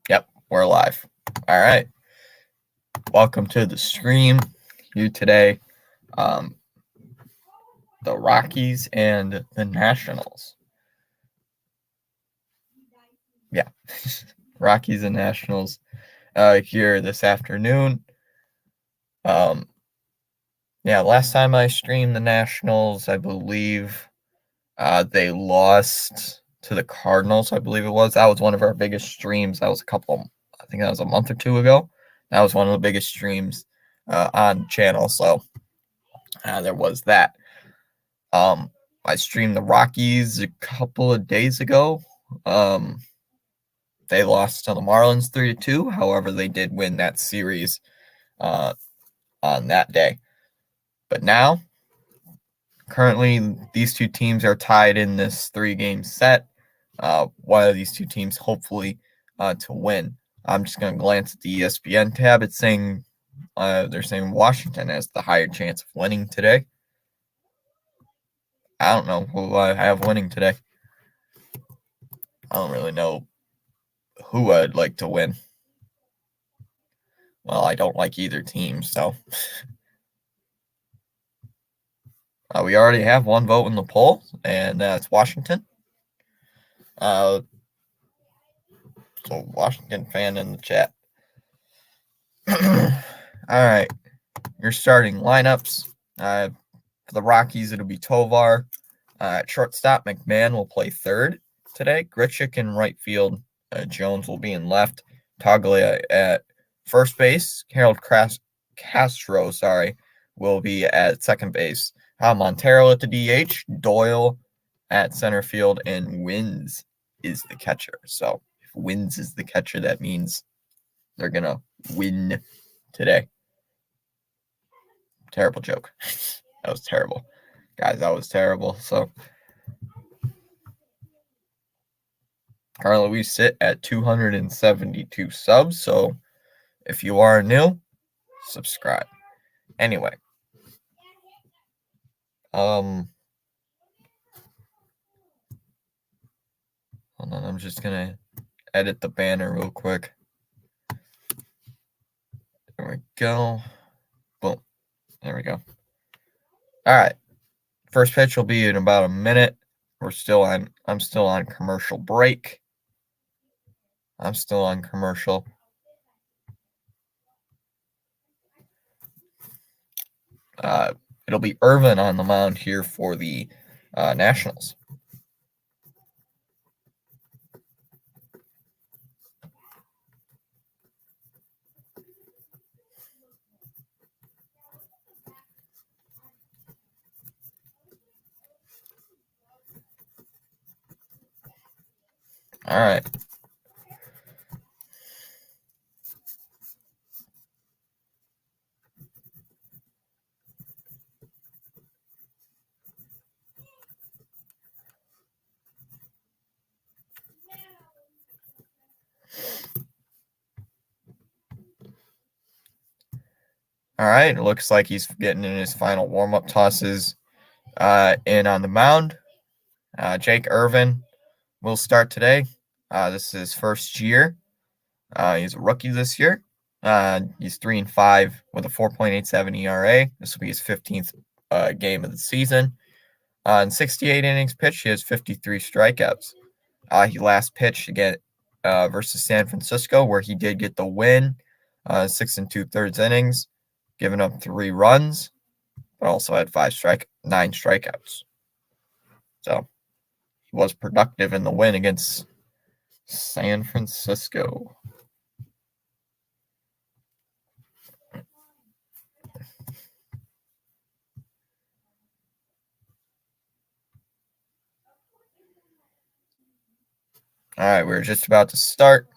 Yep, we're live. All right. Welcome to the stream. You today, the Rockies and the Nationals. Yeah, Rockies and Nationals here this afternoon. Last time I streamed the Nationals, I believe they lost to the Cardinals, I believe it was. That was one of our biggest streams. That was I think that was a month or two ago. That was one of the biggest streams on the channel. So there was that. I streamed the Rockies a couple of days ago. They lost to the Marlins 3-2. However, they did win that series on that day. But now, currently, these two teams are tied in this 3-game set. One of these two teams, hopefully, to win. I'm just going to glance at the ESPN tab. It's saying they're saying Washington has the higher chance of winning today. I don't know who I have winning today. I don't really know who I'd like to win. Well, I don't like either team, so. We already have one vote in the poll, and that's Washington. So Washington fan in the chat. All right. Your starting lineups. For the Rockies, it'll be Tovar. At shortstop, McMahon will play third today. Grichuk in right field. Jones will be in left. Toglia at first base. Harold Castro, will be at second base. Montero at the DH. Doyle at center field. And Wins is the catcher. So if Wins is the catcher, that means they're going to win today. Terrible joke. That was terrible. Guys, that was terrible. So currently we sit at 272 subs. So if you are new, subscribe. Anyway. Hold on, I'm just gonna edit the banner real quick. There we go. Boom. There we go. All right. First pitch will be in about a minute. I'm still on commercial break. I'm still on commercial. It'll be Irvin on the mound here for the Nationals. All right. All right. It looks like he's getting in his final warm-up tosses in on the mound. Jake Irvin will start today. This is his first year. He's a rookie this year. He's 3-5 with a 4.87 ERA. This will be his 15th game of the season. In 68 innings pitched, he has 53 strikeouts. He last pitched again versus San Francisco, where he did get the win, 6 2/3 innings, giving up 3 runs, but also had 9 strikeouts. So he was productive in the win against San Francisco. All right, we're just about to start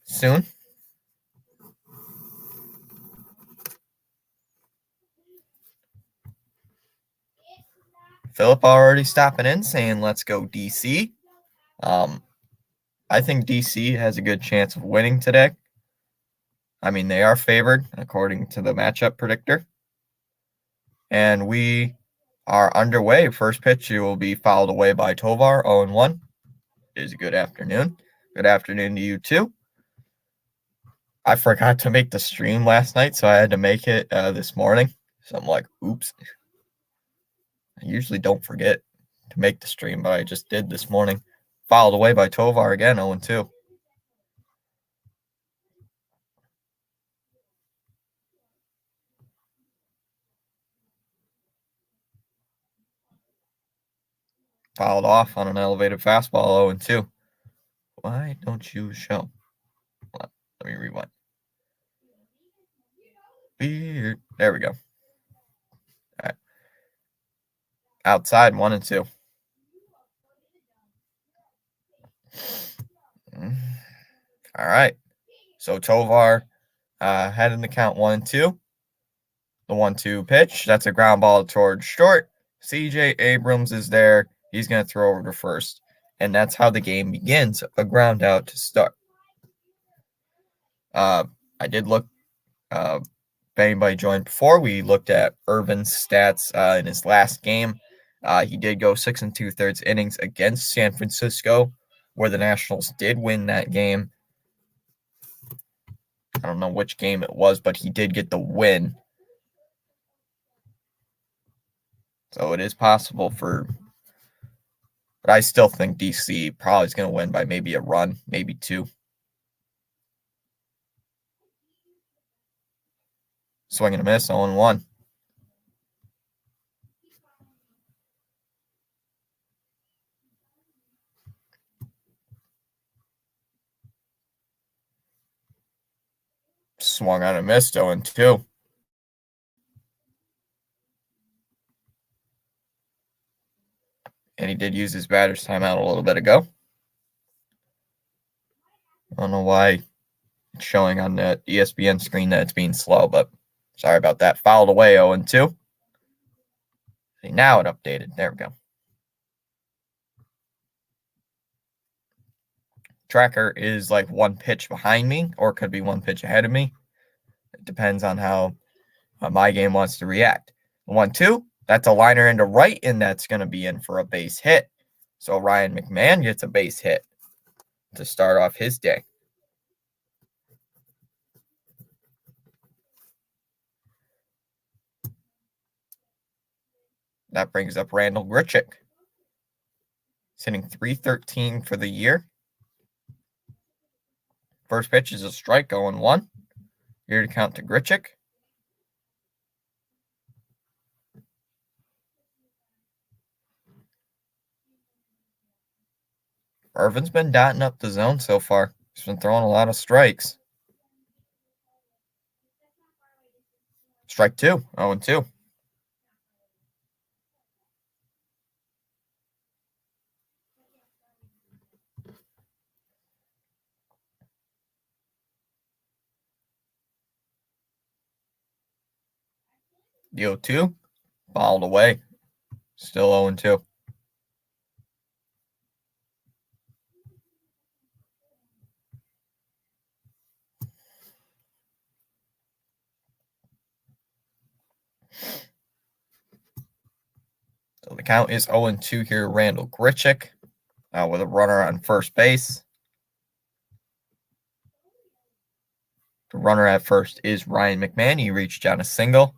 soon. Philip already stopping in saying, let's go DC. I think DC has a good chance of winning today. I mean, they are favored according to the matchup predictor. And we are underway. First pitch will be fouled away by Tovar, 0-1. It is a good afternoon. Good afternoon to you too. I forgot to make the stream last night, so I had to make it this morning. So I'm like, oops. I usually don't forget to make the stream, but I just did this morning. Fouled away by Tovar again, 0-2. Fouled off on an elevated fastball, 0-2. Why don't you show? Let me rewind. Weird. There we go. All right. Outside, 1-2. All right. So Tovar heading the count 1-2. The 1-2 pitch. That's a ground ball towards short. CJ Abrams is there. He's going to throw over to first. And that's how the game begins. A ground out to start. I did look. If anybody joined before, we looked at Irvin's stats in his last game. He did go 6 2/3 innings against San Francisco, where the Nationals did win that game. I don't know which game it was, but he did get the win. So it is possible but I still think DC probably is going to win by maybe a run, maybe 2. Swing and a miss, 0-1. Swung on and missed, 0-2. And he did use his batter's timeout a little bit ago. I don't know why it's showing on the ESPN screen that it's being slow, but sorry about that. Fouled away, 0-2. See, now it updated. There we go. Tracker is like 1 pitch behind me, or could be 1 pitch ahead of me. It depends on how my game wants to react. 1-2, that's a liner into right, and that's going to be in for a base hit. So Ryan McMahon gets a base hit to start off his day. That brings up Randall Grichuk. He's hitting .313 for the year. First pitch is a strike, 0-1. Here to count to Grichuk. Irvin's been dotting up the zone so far. He's been throwing a lot of strikes. Strike 2, 0-2. The 0-2, fouled away. Still 0-2. So the count is 0-2 here. Randall Grichuk with a runner on first base. The runner at first is Ryan McMahon. He reached on a single.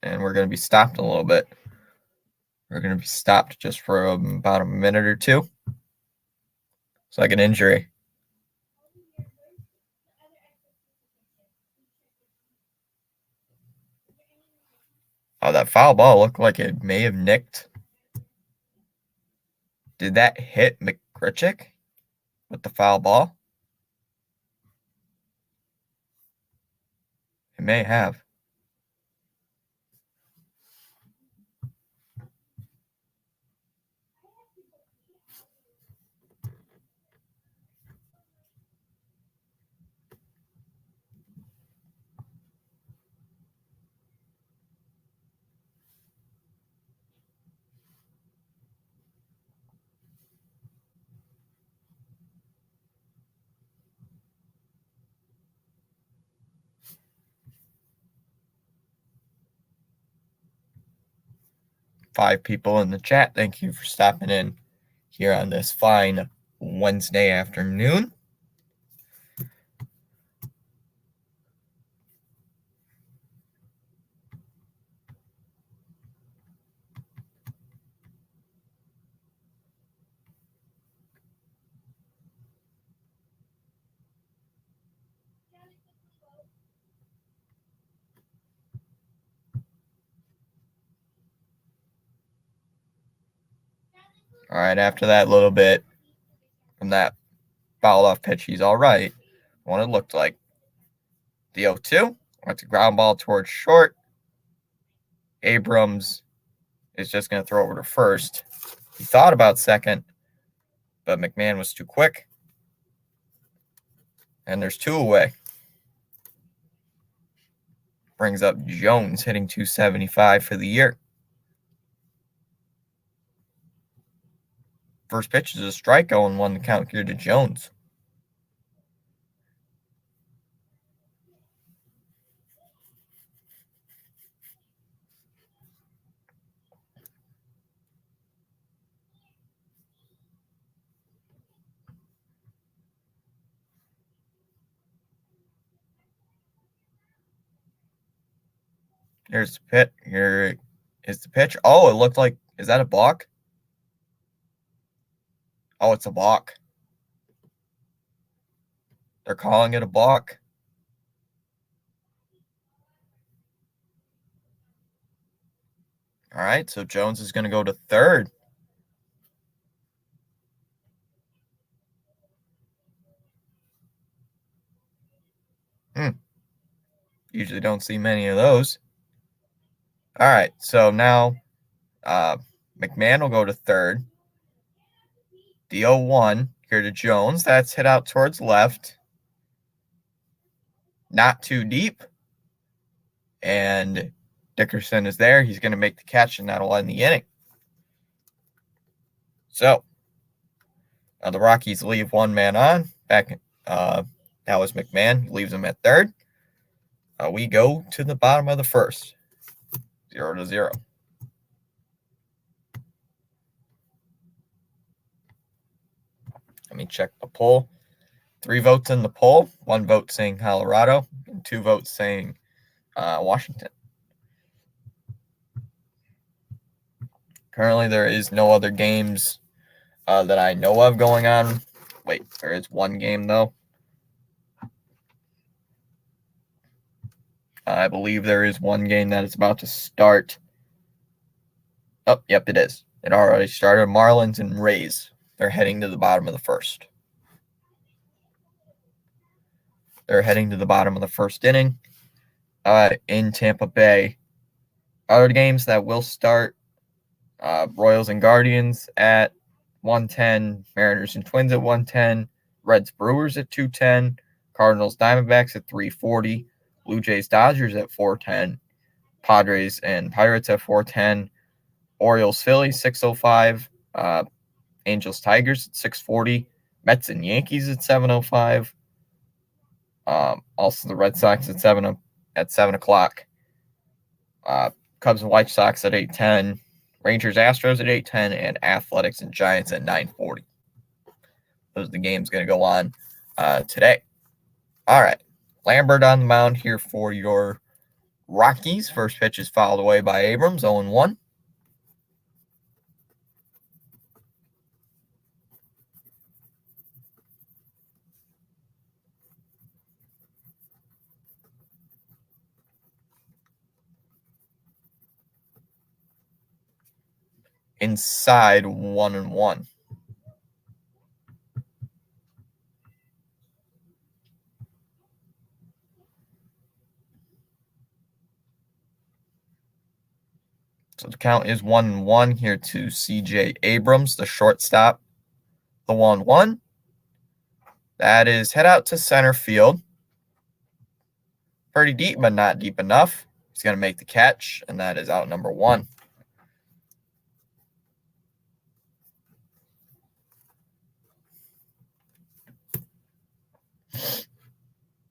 And we're going to be stopped a little bit. We're going to be stopped just for about a minute or two. It's like an injury. Oh, that foul ball looked like it may have nicked. Did that hit McGrichuk with the foul ball? It may have. Five people in the chat. Thank you for stopping in here on this fine Wednesday afternoon. All right, after that little bit from that fouled off pitch, he's all right. What it looked like. The 0-2 went to ground ball towards short. Abrams is just going to throw over to first. He thought about second, but McMahon was too quick. And there's 2 away. Brings up Jones hitting .275 for the year. First pitch is a strike, 0-1 the count here to Jones. Here's the pitch. Here is the pitch. Oh, it looked like, is that a balk? Oh, it's a balk. They're calling it a balk. All right, so Jones is going to go to third. Usually don't see many of those. All right, so now McMahon will go to third. The 0-1 here to Jones. That's hit out towards left. Not too deep. And Dickerson is there. He's going to make the catch, and that'll end the inning. So the Rockies leave one man on. That was McMahon. He leaves him at third. We go to the bottom of the first. 0-0. Let me check the poll. 3 votes in the poll. 1 vote saying Colorado, and 2 votes saying Washington. Currently, there is no other games that I know of going on. Wait, there is one game, though. I believe there is one game that is about to start. Oh, yep, it is. It already started. Marlins and Rays. They're heading to the bottom of the first. They're heading to the bottom of the first inning in Tampa Bay. Other games that will start, Royals and Guardians at 1:10, Mariners and Twins at 1:10, Reds Brewers at 2:10, Cardinals Diamondbacks at 3:40, Blue Jays Dodgers at 4:10, Padres and Pirates at 4:10, Orioles Phillies 6:05, Angels Tigers at 6:40, Mets and Yankees at 7:05. Also the Red Sox at 7 o'clock. Cubs and White Sox at 8:10, Rangers Astros at 8:10, and Athletics and Giants at 9:40. Those are the games going to go on today. All right, Lambert on the mound here for your Rockies. First pitch is fouled away by Abrams, 0-1. Inside 1-1. So the count is 1-1 here to CJ Abrams, the shortstop. The 1-1. That is head out to center field. Pretty deep, but not deep enough. He's going to make the catch, and that is out number 1.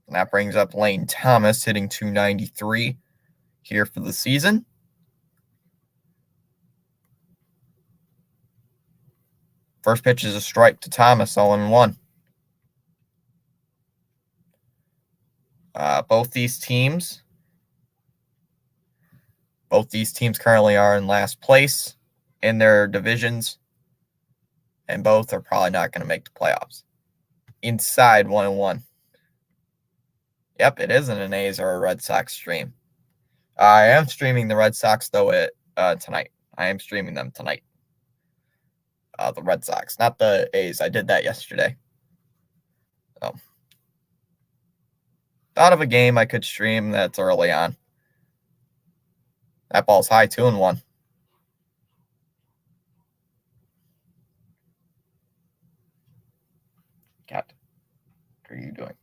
And that brings up Lane Thomas hitting .293 here for the season. First pitch is a strike to Thomas, 0-1. Both these teams currently are in last place in their divisions, and both are probably not going to make the playoffs. Inside 1-1. Yep, it isn't an A's or a Red Sox stream. I am streaming the Red Sox, though, tonight. I am streaming them tonight. The Red Sox, not the A's. I did that yesterday. So, thought of a game I could stream that's early on. That ball's high, 2-1. Cat, what are you doing?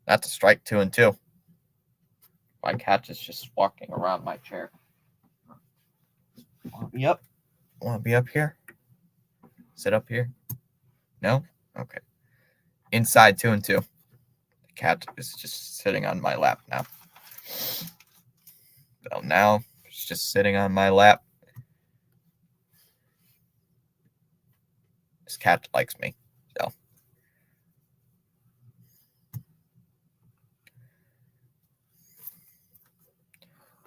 That's a strike, 2-2. My cat is just walking around my chair. Want to be up? Want to be up here? Sit up here? No? Okay. Inside 2-2. The cat is just sitting on my lap now. So now it's just sitting on my lap. This cat likes me. So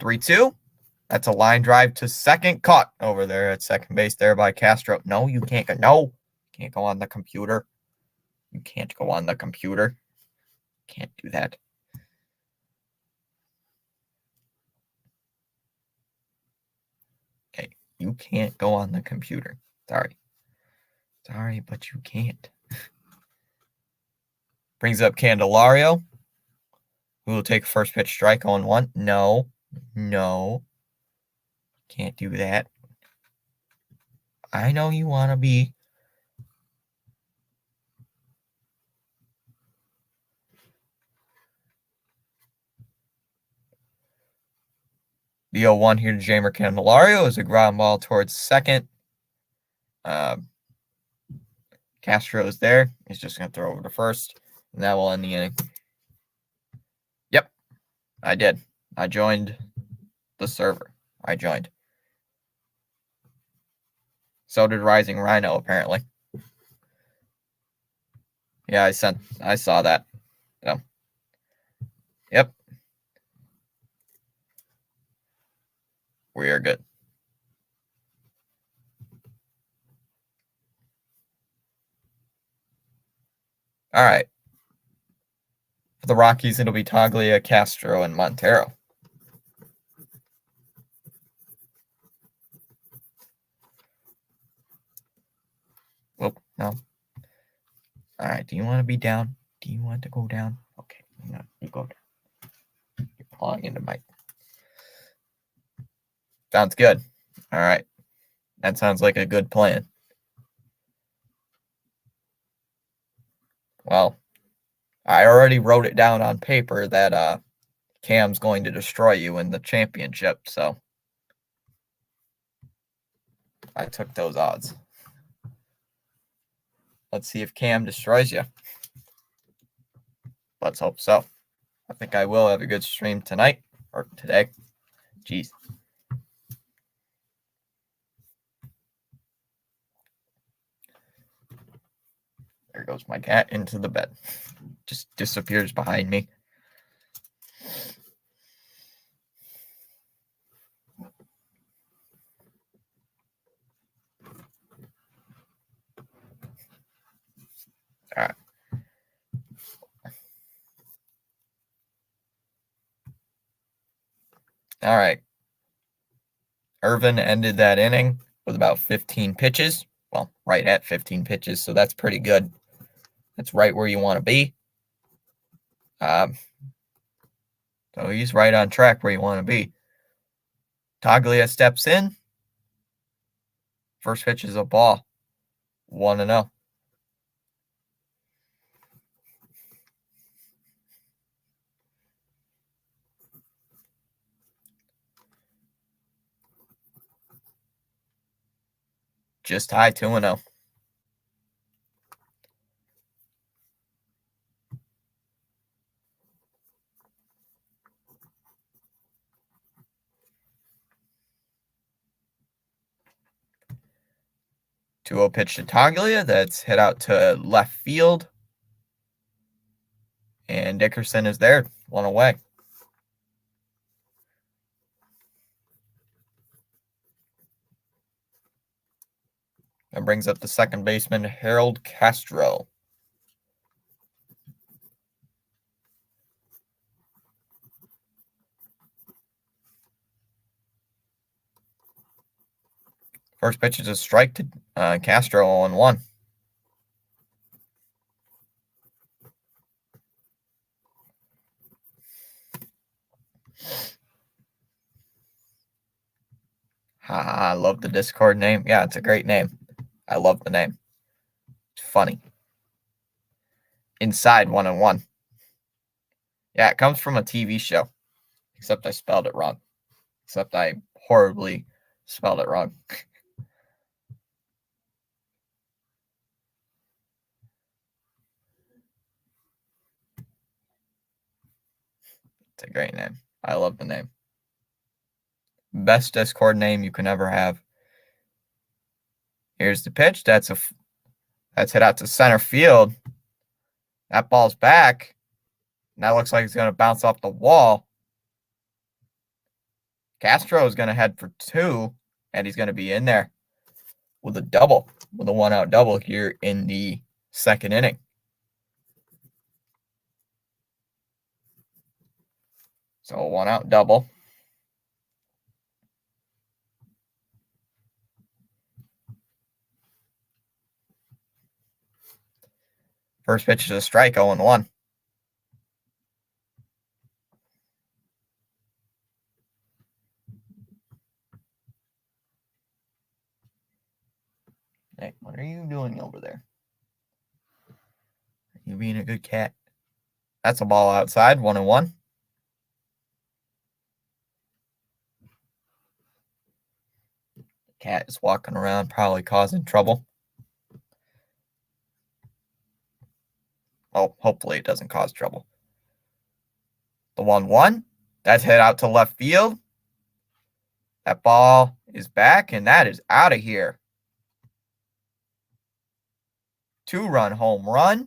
3-2. That's a line drive to second. Caught over there at second base there by Castro. No, you can't go. No, can't go on the computer. You can't go on the computer. Can't do that. Okay, you can't go on the computer. Sorry. Sorry, but you can't. Brings up Candelario, who will take first pitch strike on 1. No. No. Can't do that. I know you want to be. The 0-1 here to Jamer Candelario is a ground ball towards second. Castro is there. He's just going to throw over to first, and that will end the inning. Yep, I did. I joined the server. I joined. So did Rising Rhino, apparently. Yeah, I saw that. So, yep. We are good. All right. For the Rockies, it'll be Toglia, Castro, and Montero. Oh, no. All right. Do you want to be down? Do you want to go down? Okay. No, you go down. You're clawing into my... Sounds good. All right. That sounds like a good plan. Well, I already wrote it down on paper that Cam's going to destroy you in the championship, so I took those odds. Let's see if Cam destroys you. Let's hope so. I think I will have a good stream tonight, or today. Jeez. There goes my cat into the bed. Just disappears behind me. All right. All right. Irvin ended that inning with about 15 pitches. Well, right at 15 pitches, so that's pretty good. That's right where you want to be. So he's right on track where you want to be. Toglia steps in. First pitch is a ball. 1-0. Just high 2-0. Two-0 pitch to Toglia. That's hit out to left field. And Dickerson is there. One away. That brings up the second baseman, Harold Castro. First pitch is a strike to Castro on 1. I love the Discord name. Yeah, it's a great name. I love the name. It's funny. Inside 1-1. Yeah, it comes from a TV show. Except I spelled it wrong. Except I horribly spelled it wrong. It's a great name. I love the name. Best Discord name you can ever have. Here's the pitch. That's hit out to center field. That ball's back. And that looks like it's going to bounce off the wall. Castro is going to head for 2, and he's going to be in there with a double, with a 1-out double here in the second inning. So a 1-out double. First pitch is a strike, 0-1. Hey, what are you doing over there? Are you being a good cat? That's a ball outside, 1-1. Cat is walking around, probably causing trouble. Oh, hopefully it doesn't cause trouble. The 1-1. That's hit out to left field. That ball is back, and that is out of here. 2-run home run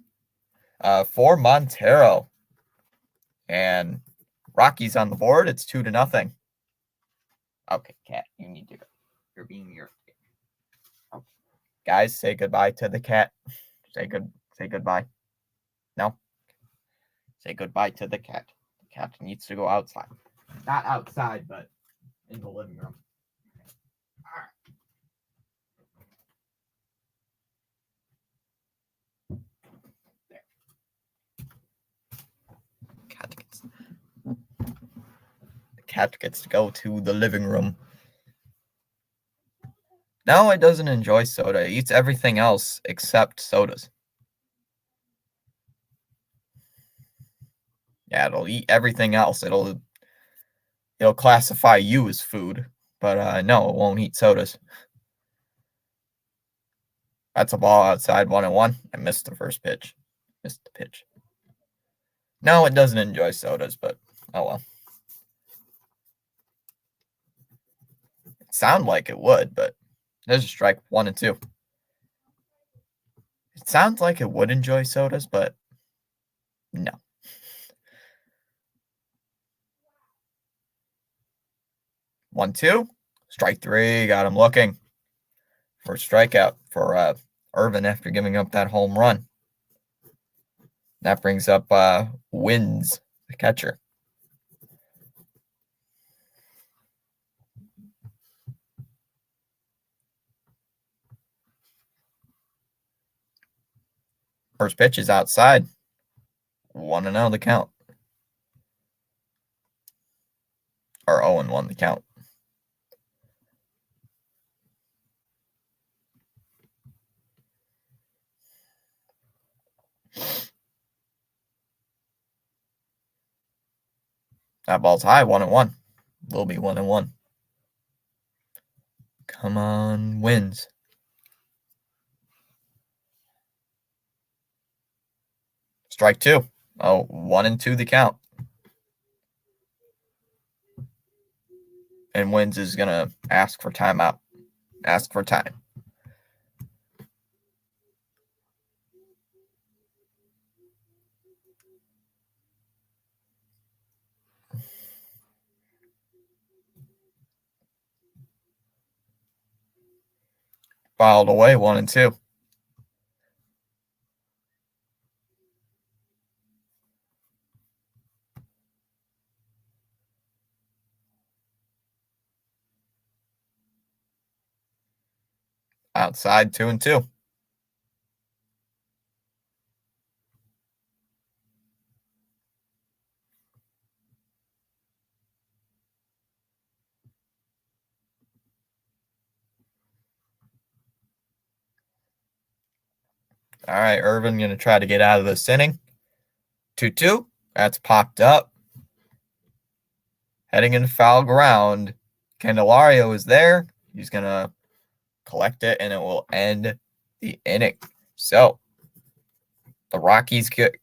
for Montero. And Rockies on the board. It's 2-0. Okay, cat, you need to go. You're being irritated. Okay. Guys, say goodbye to the cat. Say goodbye. No. Say goodbye to the cat. The cat needs to go outside. Not outside, but in the living room. Alright. There. The cat gets to go to the living room. No, it doesn't enjoy soda. It eats everything else except sodas. Yeah, it'll eat everything else. It'll classify you as food, but no, it won't eat sodas. That's a ball outside, 1-1. I missed the first pitch. Missed the pitch. No, it doesn't enjoy sodas, but oh well. It sounded like it would, but there's a strike, 1-2. It sounds like it would enjoy sodas, but no. One, two. Strike three. Got him looking for a strikeout for Irvin after giving up that home run. That brings up Wins, the catcher. First pitch is outside. 1-0 the count. Or 0-1 the count. That ball's high, 1-1. Will be 1-1. Come on, Wins. Strike two. Oh, 1-2 the count. And Wins is going to ask for timeout. Ask for time. Fouled away, 1-2. Outside, 2-2. All right, Irvin going to try to get out of this inning. 2-2. That's popped up. Heading into foul ground. Candelario is there. He's going to collect it, and it will end the inning. So the Rockies get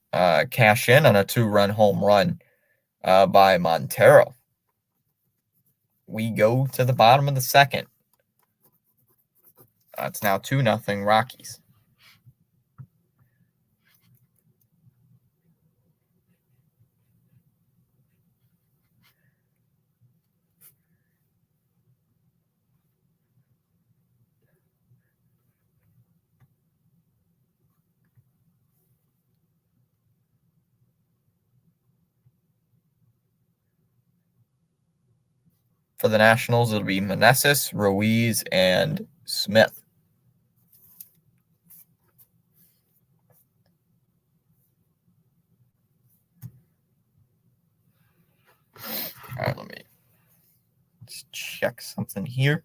cash in on a 2-run home run by Montero. We go to the bottom of the second. It's now 2-0 Rockies. For the Nationals, it'll be Meneses, Ruiz, and Smith. All right, let me just check something here.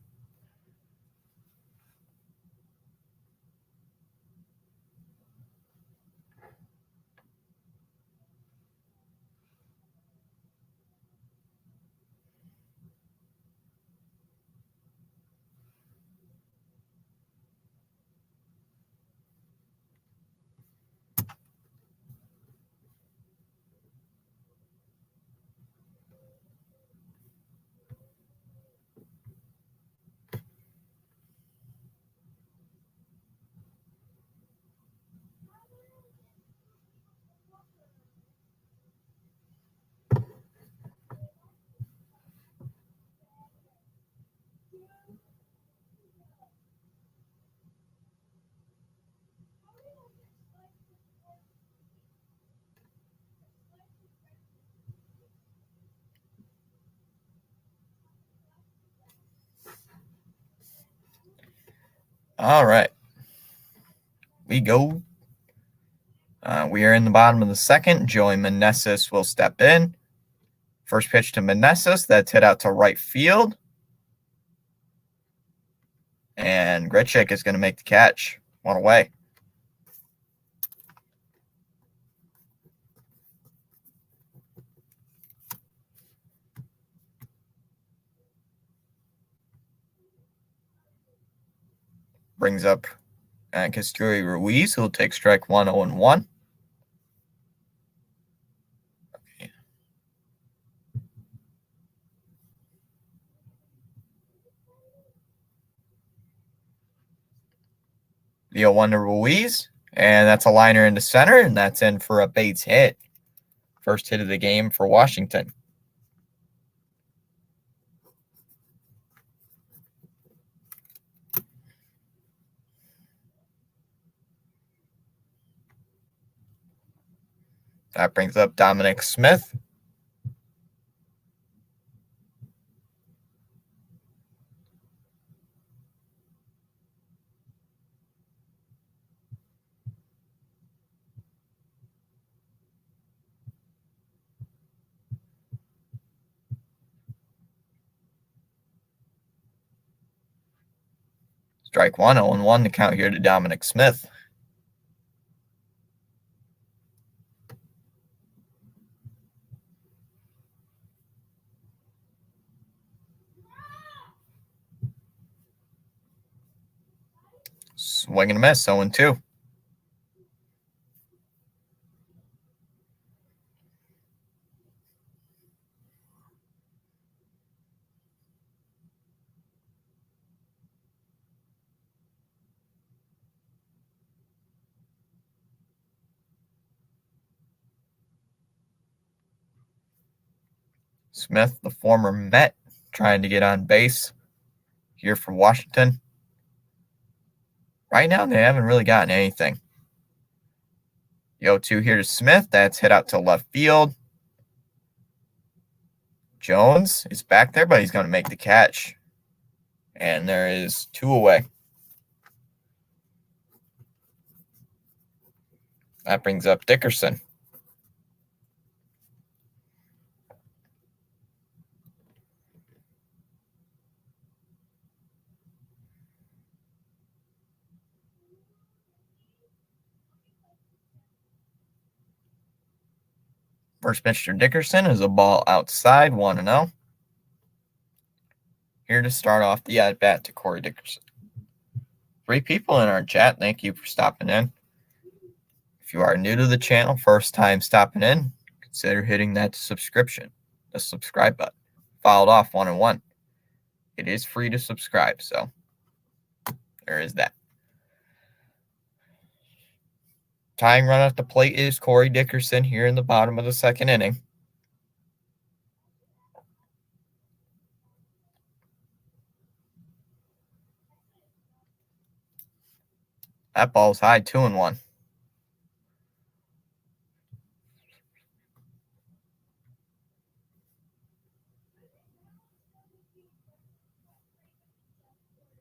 All right. We go. We are in the bottom of the second. Joey Meneses will step in. First pitch to Meneses. That's hit out to right field. And Grichuk is going to make the catch. One away. Brings up Casturi Ruiz, who will take strike 1, 0-1. Okay. The 0-1 to Ruiz, and that's a liner into center, and that's in for a base hit. First hit of the game for Washington. That brings up Dominic Smith. Strike 1, 0-1 to count here to Dominic Smith. Swing and a miss, 0-2. Smith, the former Met, trying to get on base here for Washington. Right now, they haven't really gotten anything. The 0-2 here to Smith. That's hit out to left field. Jones is back there, but he's going to make the catch. And there is 2 away. That brings up Dickerson. First pitch to Dickerson is a ball outside, 1-0. Here to start off the at-bat to Corey Dickerson. 3 people in our chat. Thank you for stopping in. If you are new to the channel, first time stopping in, consider hitting that the subscribe button. Followed off 1-1. It is free to subscribe, so there is that. Tying run at the plate is Corey Dickerson here in the bottom of the second inning. That ball's high, 2-1.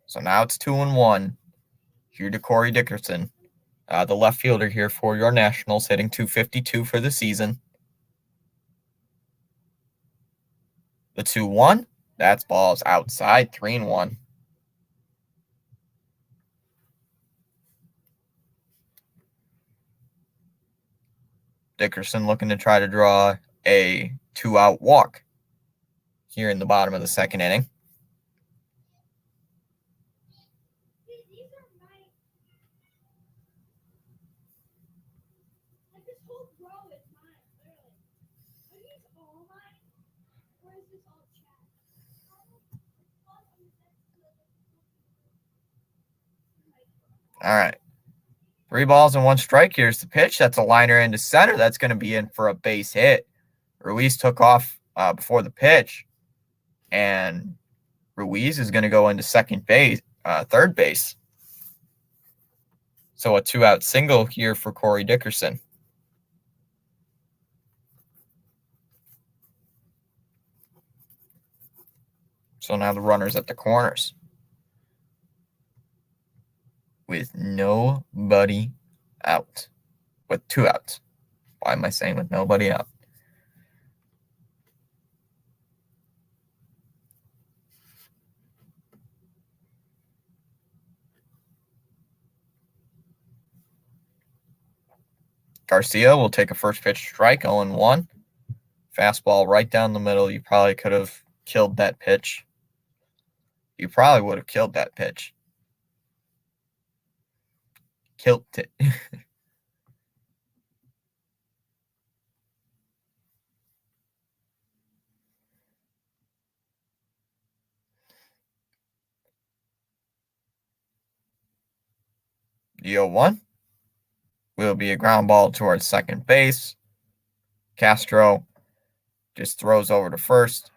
So now it's 2-1. Here to Corey Dickerson, the left fielder here for your Nationals, hitting .252 for the season. The 2-1, that's ball's outside, 3-1. Dickerson looking to try to draw a 2-out walk here in the bottom of the second inning. All right. 3 balls and 1 strike. Here's the pitch. That's a liner into center. That's going to be in for a base hit. Ruiz took off before the pitch, and Ruiz is going to go into third base. So a 2-out single here for Corey Dickerson. So now the runner's at the corners. with nobody out. With 2 outs. Why am I saying with nobody out? Garcia will take a first pitch strike, 0-1. Fastball right down the middle. You probably could have killed that pitch. You probably would have killed that pitch. Killed it. The 0-1 will be a ground ball towards second base. Castro just throws over to first,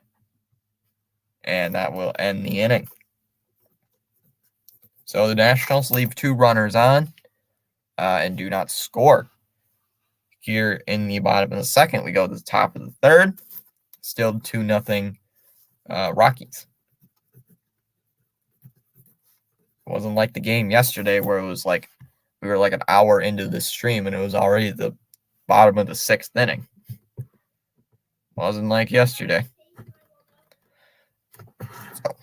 and that will end the inning. So the Nationals leave 2 runners on and do not score. Here in the bottom of the second, we go to the top of the third. Still 2-0 Rockies. It wasn't like the game yesterday where it was like we were like an hour into the stream and it was already the bottom of the 6th inning. Wasn't like yesterday. So.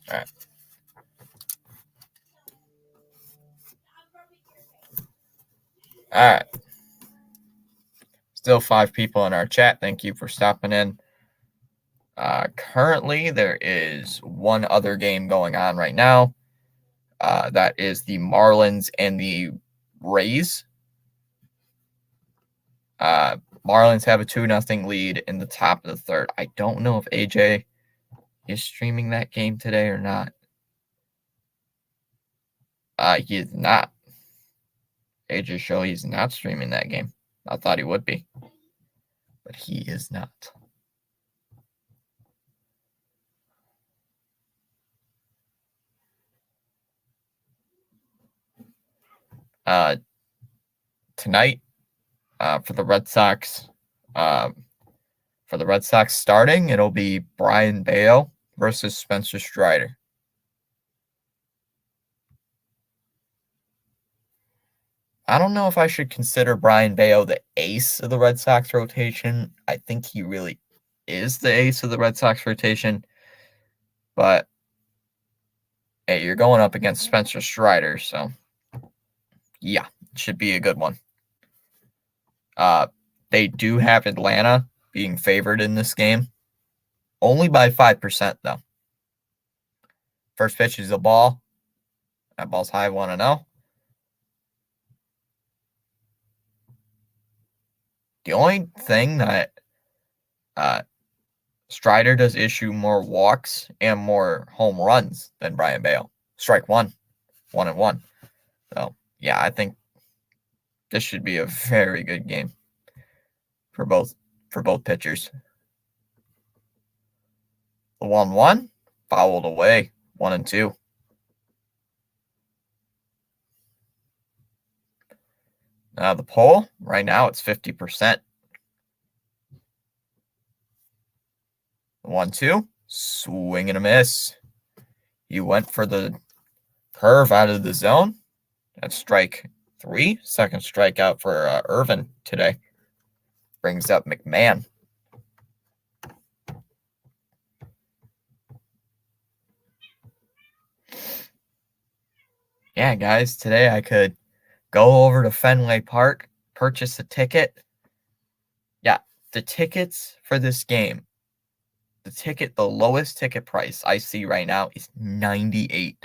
All right. All right. Still 5 people in our chat. Thank you for stopping in. Currently, there is one other game going on right now. That is the Marlins and the Rays. Marlins have a 2-0 lead in the top of the third. I don't know if AJ is streaming that game today or not. He is not. AJ show he's not streaming that game. I thought he would be, but he is not. Tonight, for the Red Sox, starting, it'll be Brian Bayo versus Spencer Strider. I don't know if I should consider Brian Bayo the ace of the Red Sox rotation. I think he really is the ace of the Red Sox rotation. But, hey, you're going up against Spencer Strider, so, yeah, it should be a good one. They do have Atlanta being favored in this game. Only by 5%, though. First pitch is a ball. That ball's high, 1-0. The only thing that Strider does issue more walks and more home runs than Brian Bayo. Strike 1, 1-1. So, yeah, I think this should be a very good game for both pitchers. The 1-1 fouled away, 1-2. Now the poll right now it's 50%. 1-2, swing and a miss. He went for the curve out of the zone. That's strike 3. Second strikeout for Irvin today. Brings up McMahon. Yeah, guys, today I could go over to Fenway Park, purchase a ticket. Yeah, the tickets for this game, the lowest ticket price I see right now is $98.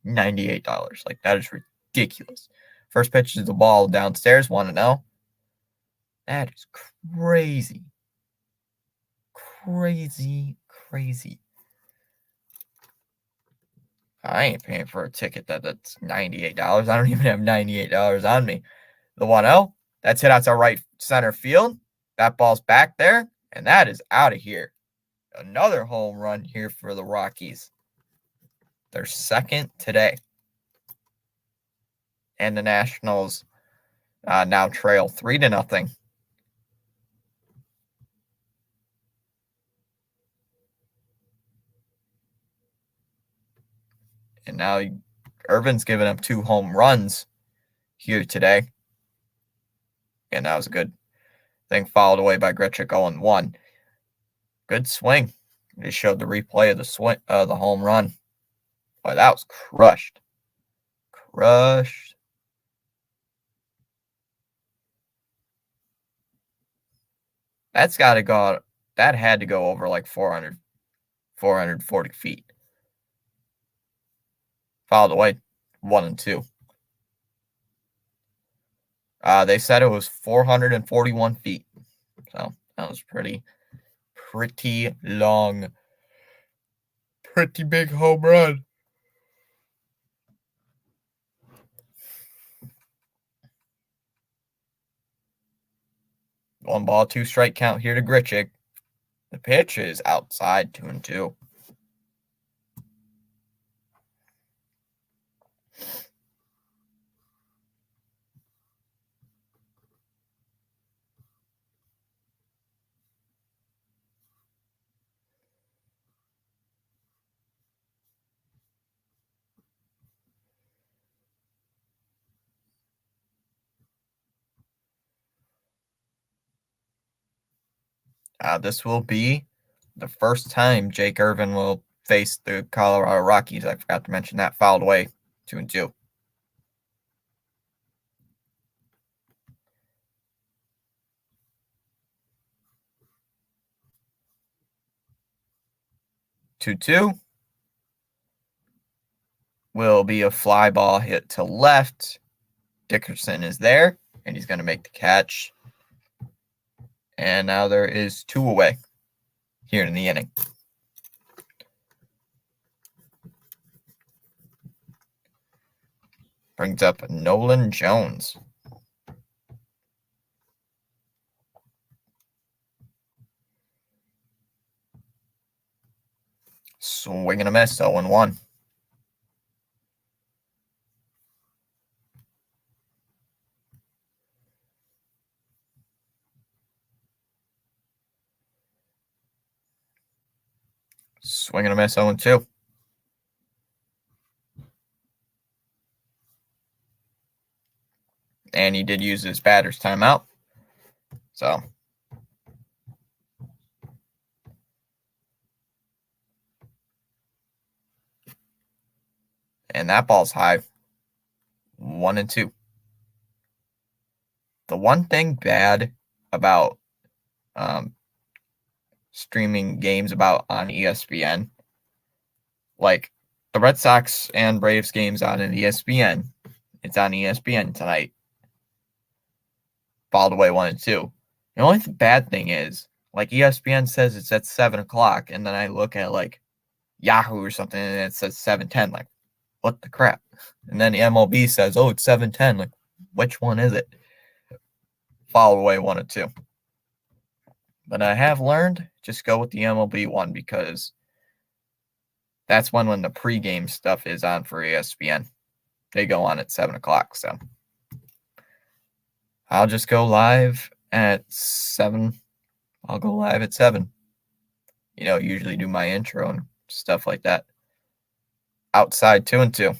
$98. Like, that is ridiculous. First pitch is the ball downstairs, 1-0. That is crazy. Crazy. I ain't paying for a ticket that's $98. I don't even have $98 on me. The 1-0, that's hit out to right center field. That ball's back there, and that is out of here. Another home run here for the Rockies. Their second today. and the Nationals now trail 3-0. And now Irvin's given up 2 home runs here today. And that was a good thing, fouled away by Grichuk 0-1. Good swing. They showed the replay of the home run. Boy, that was crushed. Crushed. That's got to go. That had to go over like 440 feet. Fouled away 1-2. They said it was 441 feet. So that was pretty long. Pretty big home run. 1 ball, 2 strike count here to Grichuk. The pitch is outside 2-2. This will be the first time Jake Irvin will face the Colorado Rockies. I forgot to mention that. Fouled away 2-2. Two will be a fly ball hit to left. Dickerson is there, and he's going to make the catch. And now there is 2 away here in the inning. Brings up Nolan Jones. Swing and a miss, 0-1. Swing and a miss, 0-2. And he did use his batter's timeout. So. And that ball's high. 1-2. The one thing bad about streaming games on ESPN, like the Red Sox and Braves games on ESPN, it's on ESPN tonight. Fouled away 1-2. The only bad thing is, like ESPN says it's at 7 o'clock, and then I look at like Yahoo or something and it says 7:10. Like, what the crap? And then the MLB says, oh, it's 7:10. Like, which one is it? Fouled away 1-2. But I have learned, just go with the MLB one because that's when the pregame stuff is on for ESPN. They go on at 7 o'clock, so I'll just go live at 7. I'll go live at 7. Usually do my intro and stuff like that. Outside 2-2.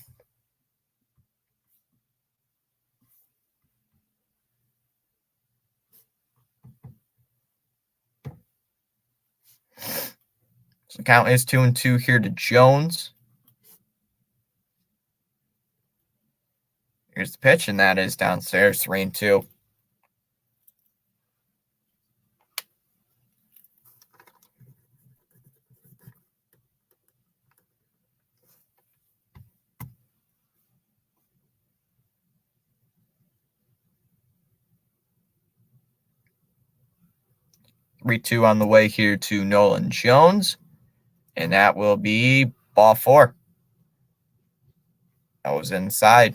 So the count is 2-2 here to Jones. Here's the pitch, and that is downstairs, 3-2. Three-two on the way here to Nolan Jones, and that will be ball 4. That was inside.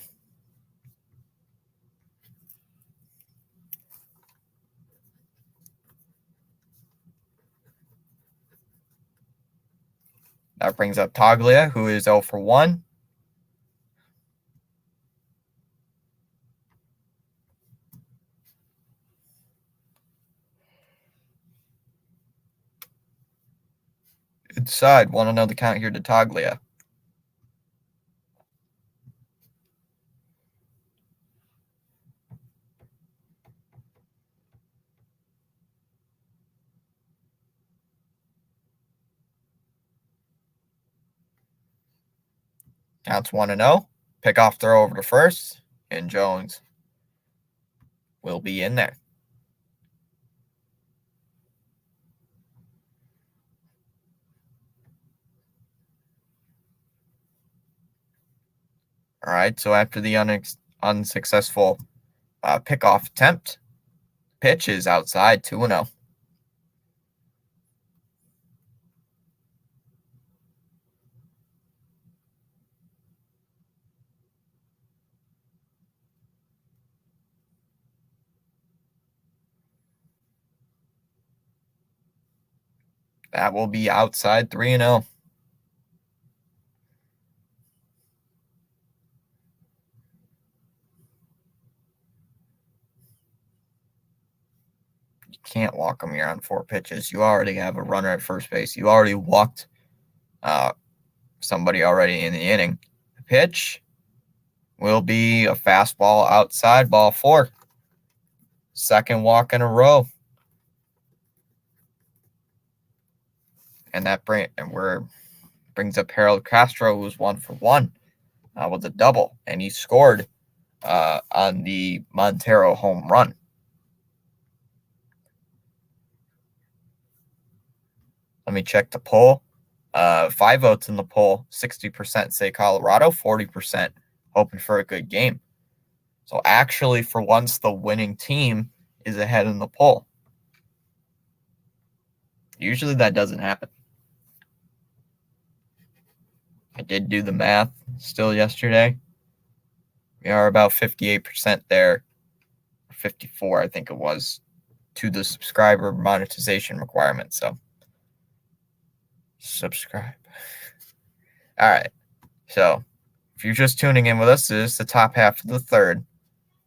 That brings up Toglia, who is 0 for 1. good side. Want to know the count here to Taglia? Counts 1-0. Pickoff throw over to first, and Jones will be in there. All right, so after the unsuccessful pickoff attempt, pitch is outside 2-0. That will be outside 3-0. You can't walk him here on 4 pitches. You already have a runner at first base. You already walked somebody already in the inning. The pitch will be a fastball outside, ball 4. Second walk in a row. And that brings up Harold Castro, who's 1 for 1 with a double. And he scored on the Montero home run. Let me check the poll. 5 votes in the poll. 60% say Colorado, 40% hoping for a good game. So actually, for once, the winning team is ahead in the poll. Usually that doesn't happen. I did do the math still yesterday. We are about 58% there, 54, I think it was, to the subscriber monetization requirement. So subscribe. All right. So if you're just tuning in with us, this is the top half of the third,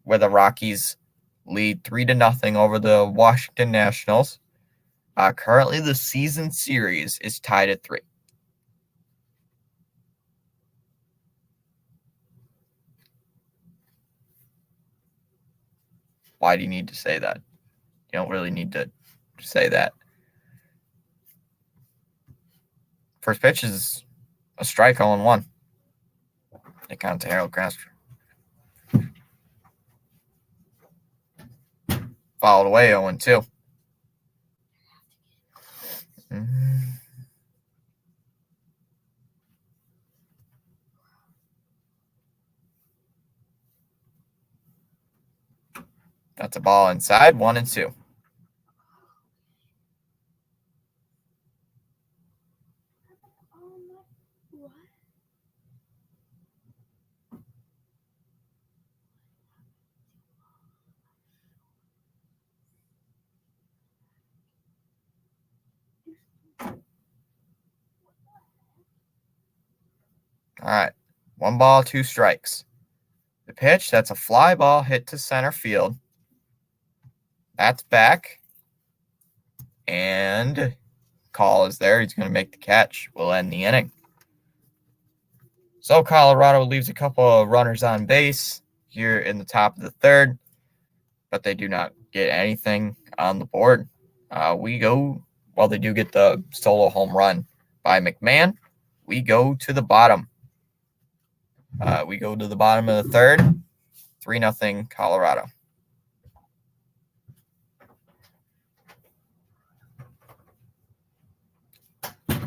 where the Rockies lead 3-0 over the Washington Nationals. Currently, the season series is tied at 3. Why do you need to say that? You don't really need to say that. First pitch is a strike, 0-1. They count to Harold Castro. Fouled away, 0-2. That's a ball inside, 1-2. All right. 1 ball, 2 strikes. The pitch, that's a fly ball hit to center field. That's back. And call is there. He's going to make the catch. We'll end the inning. So Colorado leaves a couple of runners on base here in the top of the third, but they do not get anything on the board. They do get the solo home run by McMahon. We go to the bottom. We go to the bottom of the third, 3-0 Colorado.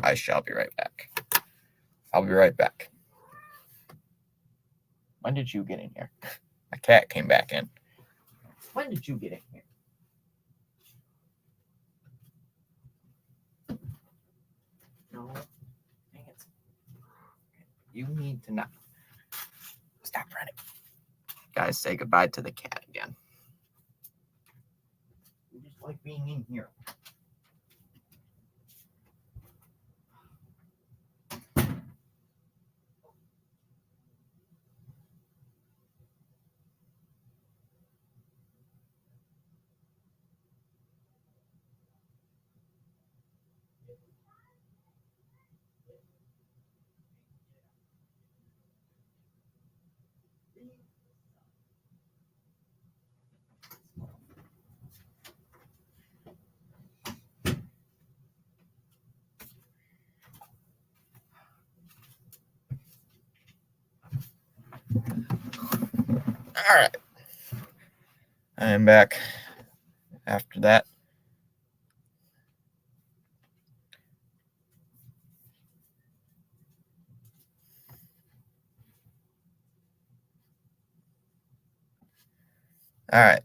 I shall be right back. I'll be right back. When did you get in here? My cat came back in. When did you get in here? No. Dang it. You need to not. Stop running. Guys, say goodbye to the cat again. You just like being in here. All right. I am back after that. All right.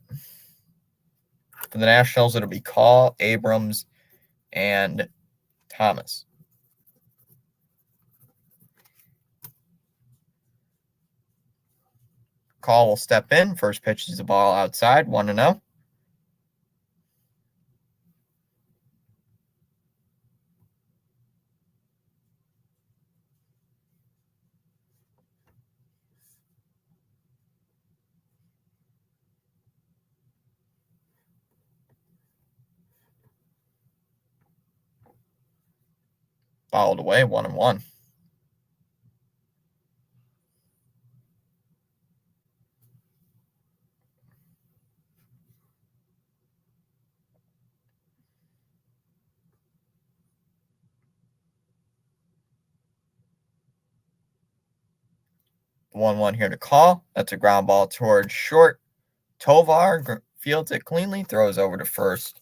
For the Nationals, it'll be Call, Abrams, and Thomas. Call will step in. First pitch is a ball outside, 1-0. Fouled away, 1-1. The 1-1 here to Call. That's a ground ball towards short. Tovar fields it cleanly, throws over to first,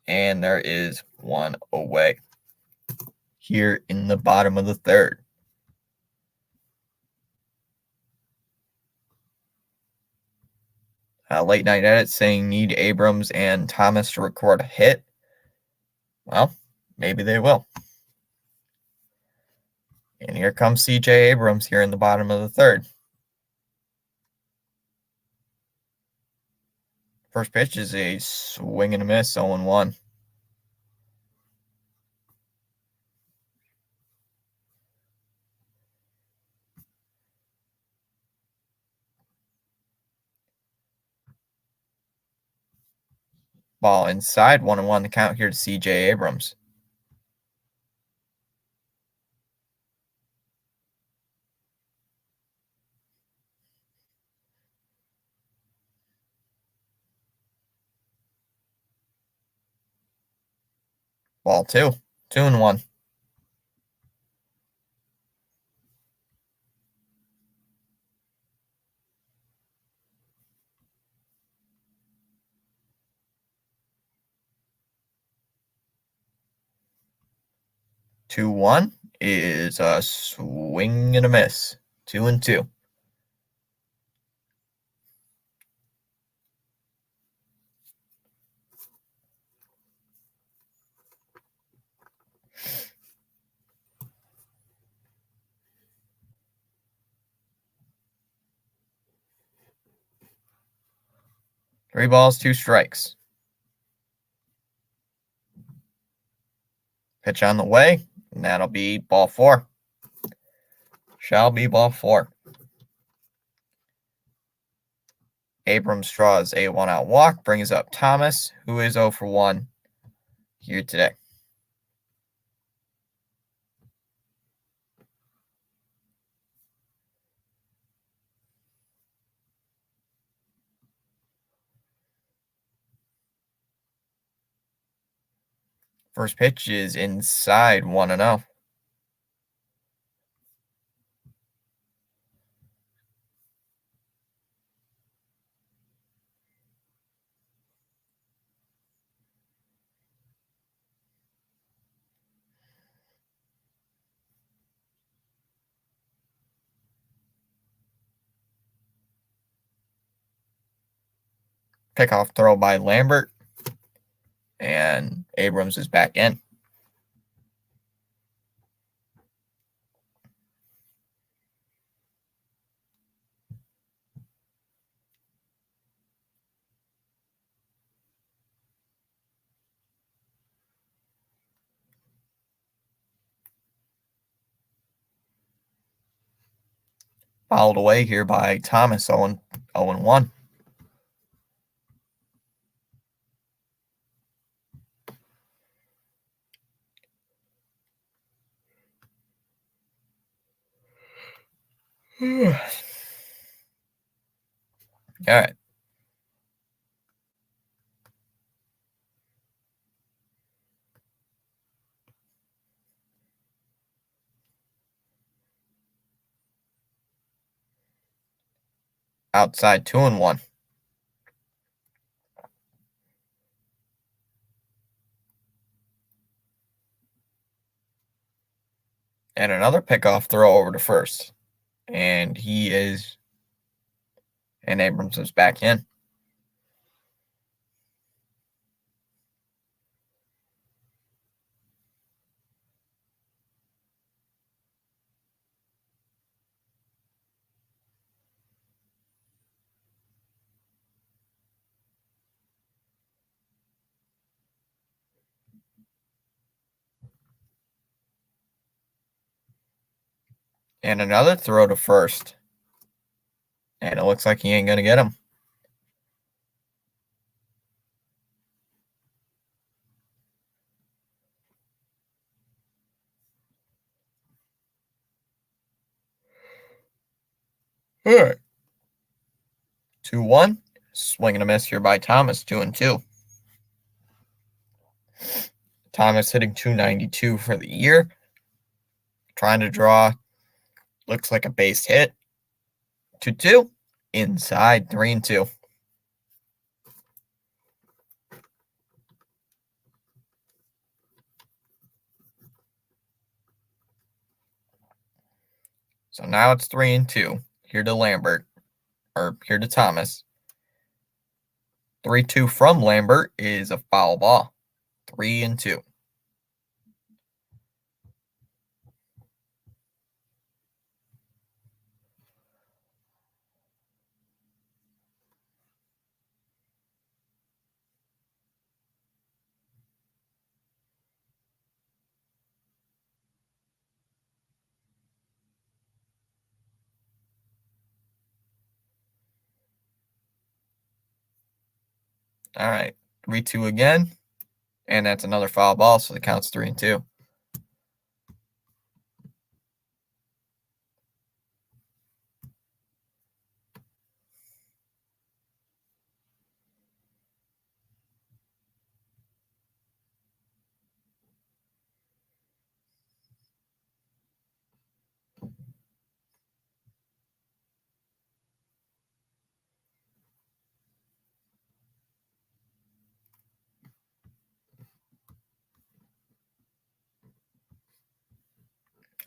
and there is one away here in the bottom of the third. Late night edit saying need Abrams and Thomas to record a hit. Well, maybe they will. And here comes C.J. Abrams here in the bottom of the third. First pitch is a swing and a miss, 0-1. Ball inside, 1-1 the count here to C.J. Abrams. Ball 2, 2-1. Two one is a swing and a miss. 2-2. Three balls, two strikes. Pitch on the way, and that'll be ball 4. Shall be ball 4. Abrams draws a 1-out walk, brings up Thomas, who is 0 for 1 here today. First pitch is inside, 1-0. Pickoff throw by Lambert, and Abrams is back in. Fouled away here by Thomas, 0-1. All right. Outside 2-1. And another pickoff throw over to first. And Abrams is back in. And another throw to first. And it looks like he ain't going to get him. All right. 2-1. Swing and a miss here by Thomas, 2-2. Thomas hitting .292 for the year. Trying to draw. Looks like a base hit. 2-2. Inside, 3-2. So now it's 3-2. Here to Lambert. Or here to Thomas. 3-2 from Lambert is a foul ball. 3-2. All right. 3-2 again. And that's another foul ball, so the count's 3-2.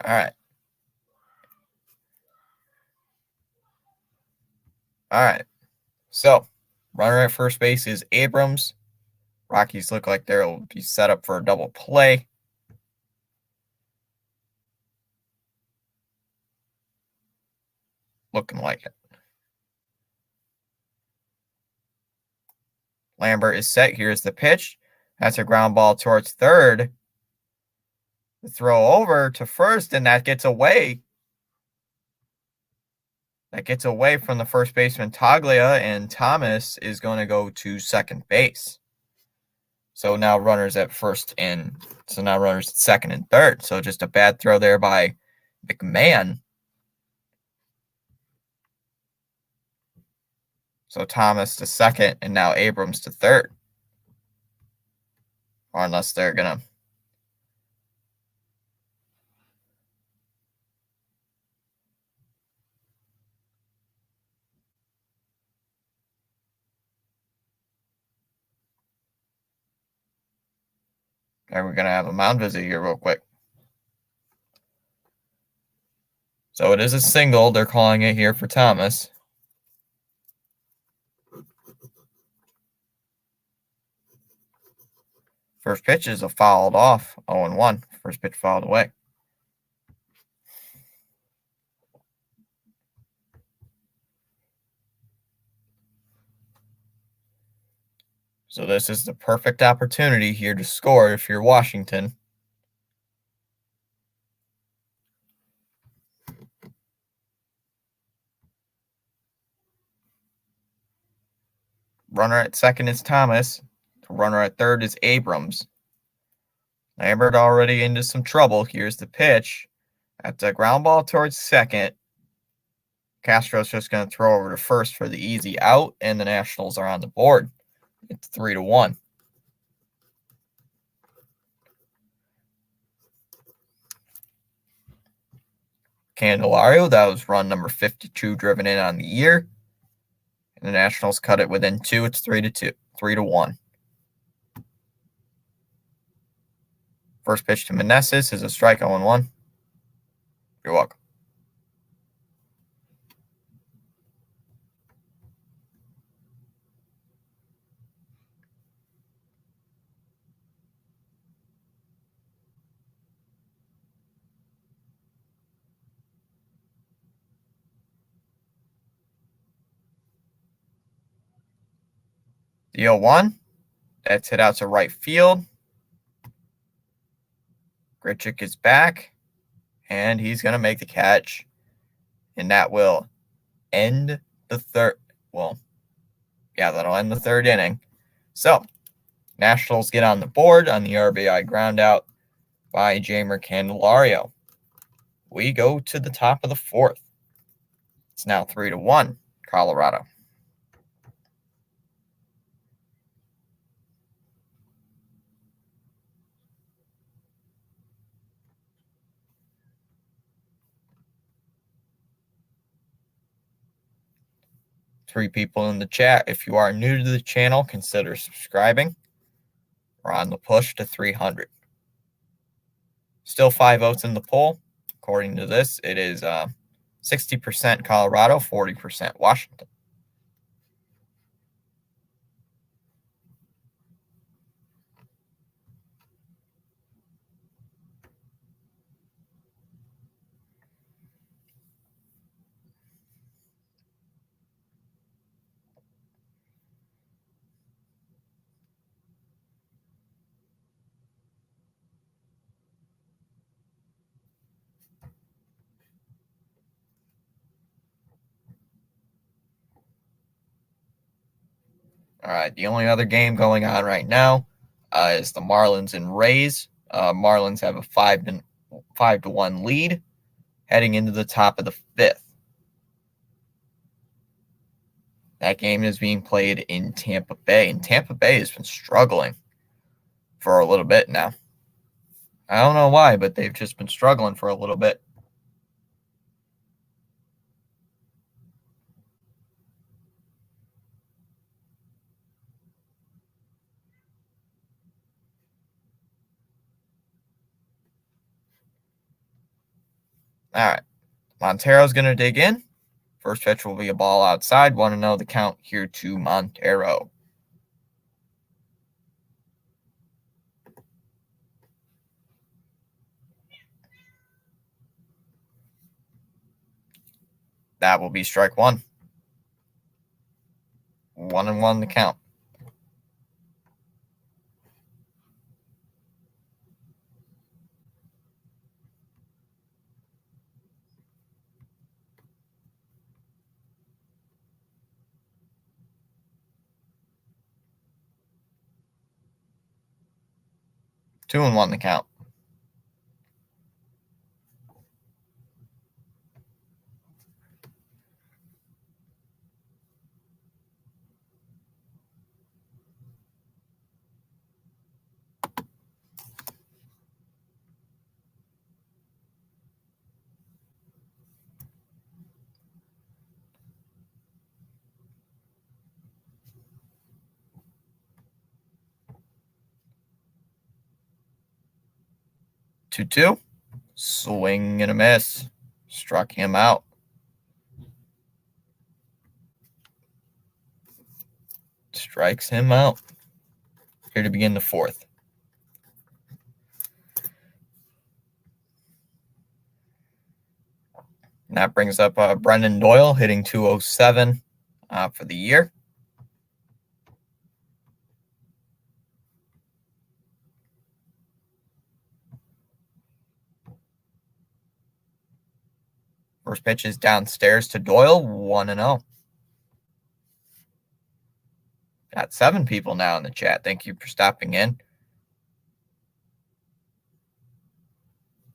All right. All right. So, runner at first base is Abrams. Rockies look like they'll be set up for a double play. Looking like it. Lambert is set. Here's the pitch. That's a ground ball towards third. The throw over to first, and that gets away. That gets away from the first baseman Taglia, and Thomas is going to go to second base. So now runners at second and third. So just a bad throw there by McMahon. So Thomas to second, and now Abrams to third. Or unless they're going to. And we're going to have a mound visit here real quick. So it is a single. They're calling it here for Thomas. First pitch is a fouled off, 0-1. First pitch fouled away. So this is the perfect opportunity here to score if you're Washington. Runner at second is Thomas. The runner at third is Abrams. Lambert already into some trouble. Here's the pitch. That's a ground ball towards second. Castro's just going to throw over to first for the easy out, and the Nationals are on the board. It's 3-1. Candelario, that was run number 52 driven in on the year. And the Nationals cut it within 2. It's 3-2, 3-1. First pitch to Meneses is a strike, 0-1. You're welcome. The 0-1. That's hit out to right field. Grichuk is back, and he's going to make the catch. And that will end the third. Well, yeah, that'll end the third inning. So, Nationals get on the board on the RBI groundout by Jeimer Candelario. We go to the top of the fourth. It's now 3-1, Colorado. Three people in the chat. If you are new to the channel, consider subscribing. We're on the push to 300. Still 5 votes in the poll. According to this, it is 60% Colorado, 40% Washington. All right, the only other game going on right now is the Marlins and Rays. Marlins have a 5-1 lead heading into the top of the fifth. That game is being played in Tampa Bay, and Tampa Bay has been struggling for a little bit now. I don't know why, but they've just been struggling for a little bit. All right, Montero's going to dig in. First pitch will be a ball outside. Want to know the count here to Montero. That will be strike one. 1-1 the count. Two and one the count. Two. Swing and a miss. Struck him out. Strikes him out. Here to begin the fourth. And that brings up Brendan Doyle hitting 207 for the year. First pitch is downstairs to Doyle, 1-0. Got 7 people now in the chat. Thank you for stopping in.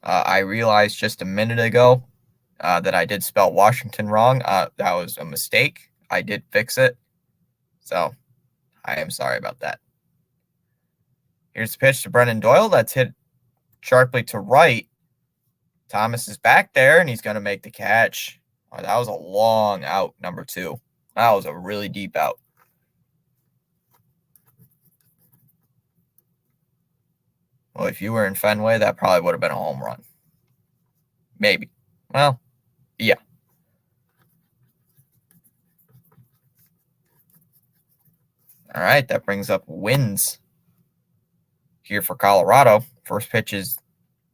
I realized just a minute ago that I did spell Washington wrong. That was a mistake. I did fix it. So I am sorry about that. Here's the pitch to Brendan Doyle. That's hit sharply to right. Thomas is back there, and he's going to make the catch. Oh, that was a long out, number 2. That was a really deep out. Well, if you were in Fenway, that probably would have been a home run. Maybe. Well, yeah. All right, that brings up wins here for Colorado. First pitch is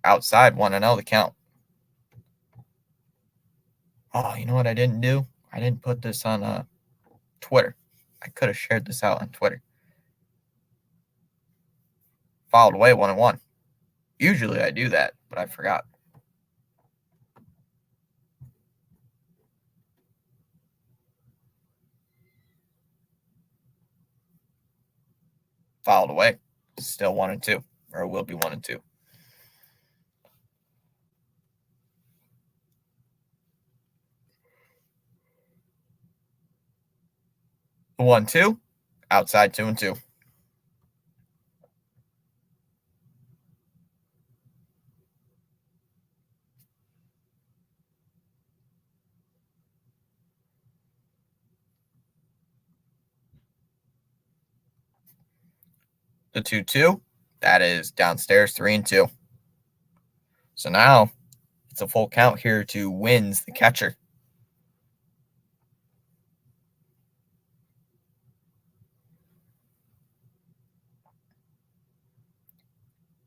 outside, 1-0 the count. Oh, you know what I didn't do? I didn't put this on Twitter. I could have shared this out on Twitter. Fouled away 1-1. Usually I do that, but I forgot. Fouled away. Still 1-2, or it will be 1-2. The 1-2, outside 2-2. The 2-2, that is downstairs 3-2. So now it's a full count here to Wins, the catcher.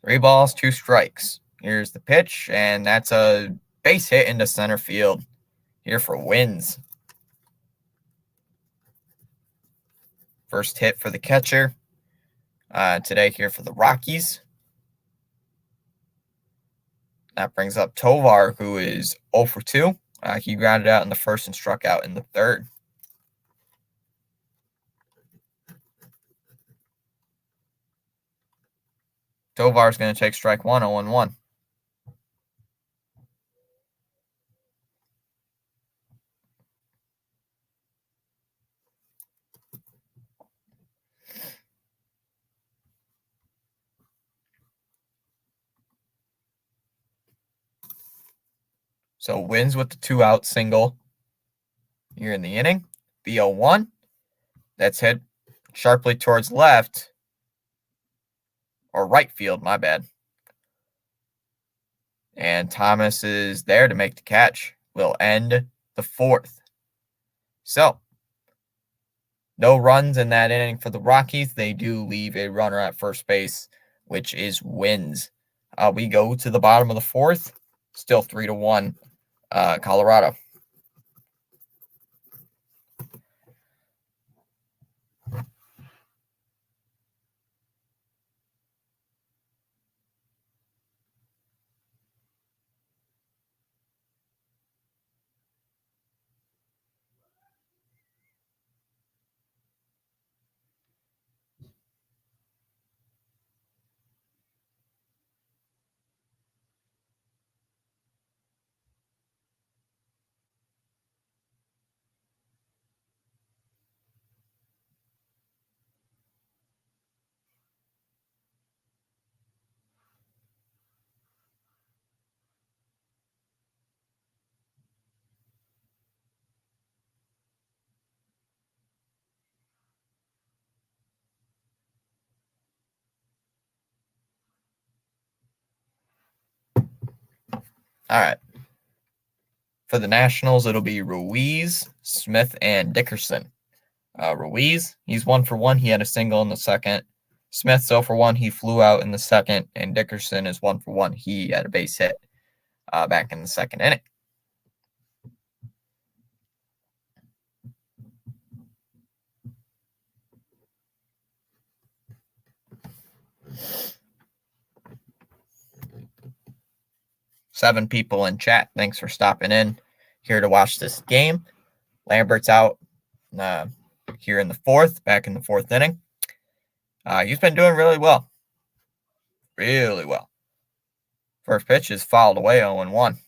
Three balls, two strikes. Here's the pitch, and that's a base hit into center field here for Wins. First hit for the catcher today here for the Rockies. That brings up Tovar, who is 0 for 2. He grounded out in the first and struck out in the third. Tovar's going to take strike 1, 0-1. So Wins with the 2-out single here in the inning. The 0-1. That's hit sharply towards left, or right field, my bad. And Thomas is there to make the catch. Will end the fourth. So, no runs in that inning for the Rockies. They do leave a runner at first base, which is Wins. We go to the bottom of the fourth. Still 3-1, Colorado. All right. For the Nationals, it'll be Ruiz, Smith, and Dickerson. Ruiz, he's 1 for 1. He had a single in the second. Smith, 0 for 1. He flew out in the second. And Dickerson is 1 for 1. He had a base hit back in the second inning. Seven people in chat. Thanks for stopping in here to watch this game. Lambert's out here in the fourth, back in the fourth inning. He's been doing really well. Really well. First pitch is fouled away 0-1.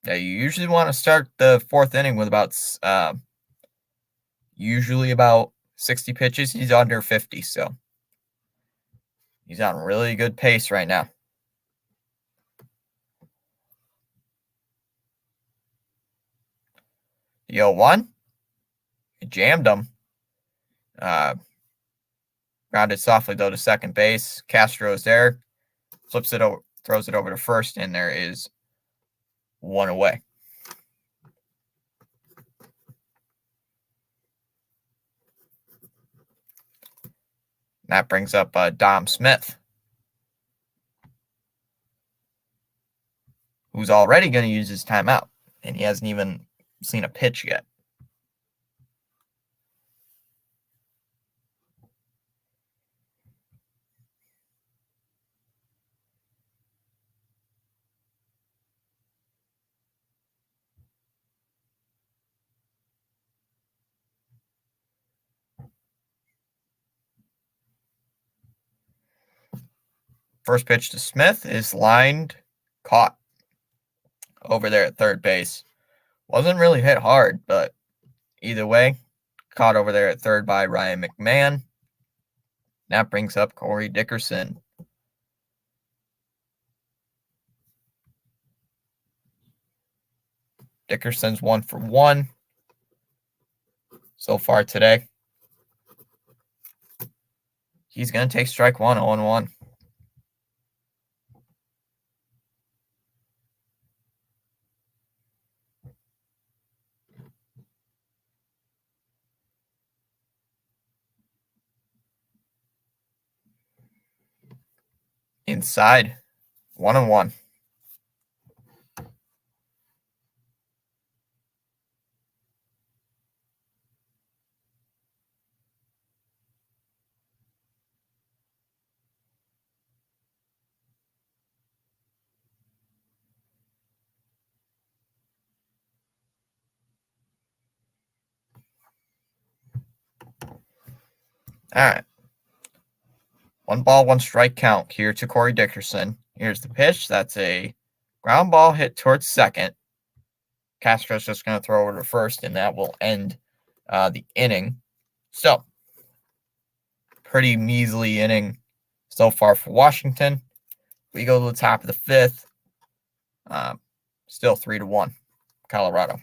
Yeah, you usually want to start the fourth inning with about usually about 60 pitches. He's under 50, so he's on really good pace right now. The 0-1, It jammed him. Grounded softly, though, to second base. Castro's there. Flips it over, throws it over to first, and there is one away. That brings up Dom Smith, who's already going to use his timeout, and he hasn't even seen a pitch yet. First pitch to Smith is lined, caught over there at third base. Wasn't really hit hard, but either way, caught over there at third by Ryan McMahon. That brings up Corey Dickerson. Dickerson's 1 for 1 so far today. He's going to take strike one, 0-1. Inside, 1-1. All right. 1 ball, 1 strike count here to Corey Dickerson. Here's the pitch. That's a ground ball hit towards second. Castro's just going to throw over to first, and that will end the inning. So, pretty measly inning so far for Washington. We go to the top of the fifth. Still 3-1, Colorado.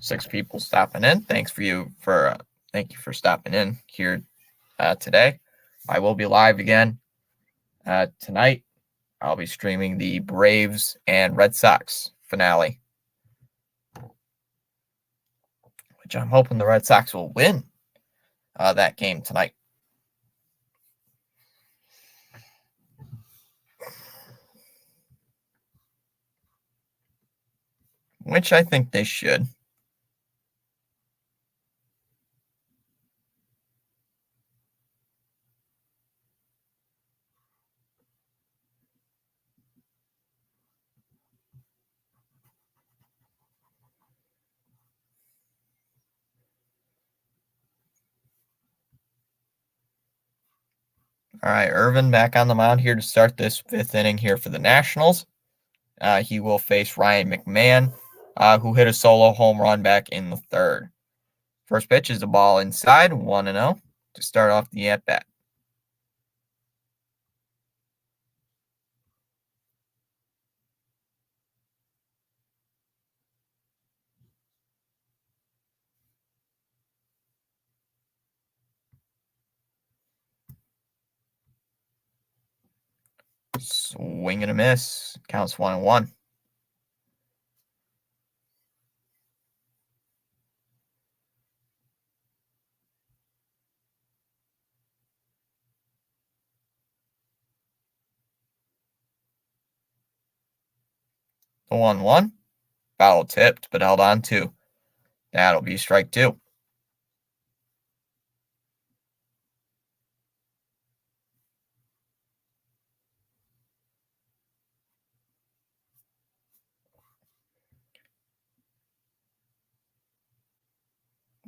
Six people stopping in. Thank you for stopping in here today. I will be live again tonight. I'll be streaming the Braves and Red Sox finale, which I'm hoping the Red Sox will win that game tonight. Which I think they should. All right, Irvin back on the mound here to start this fifth inning here for the Nationals. He will face Ryan McMahon, who hit a solo home run back in the third. First pitch is a ball inside, 1-0 to start off the at-bat. Swing and a miss. Counts 1-1. The 1-1. Foul tipped, but held on to. That'll be strike two.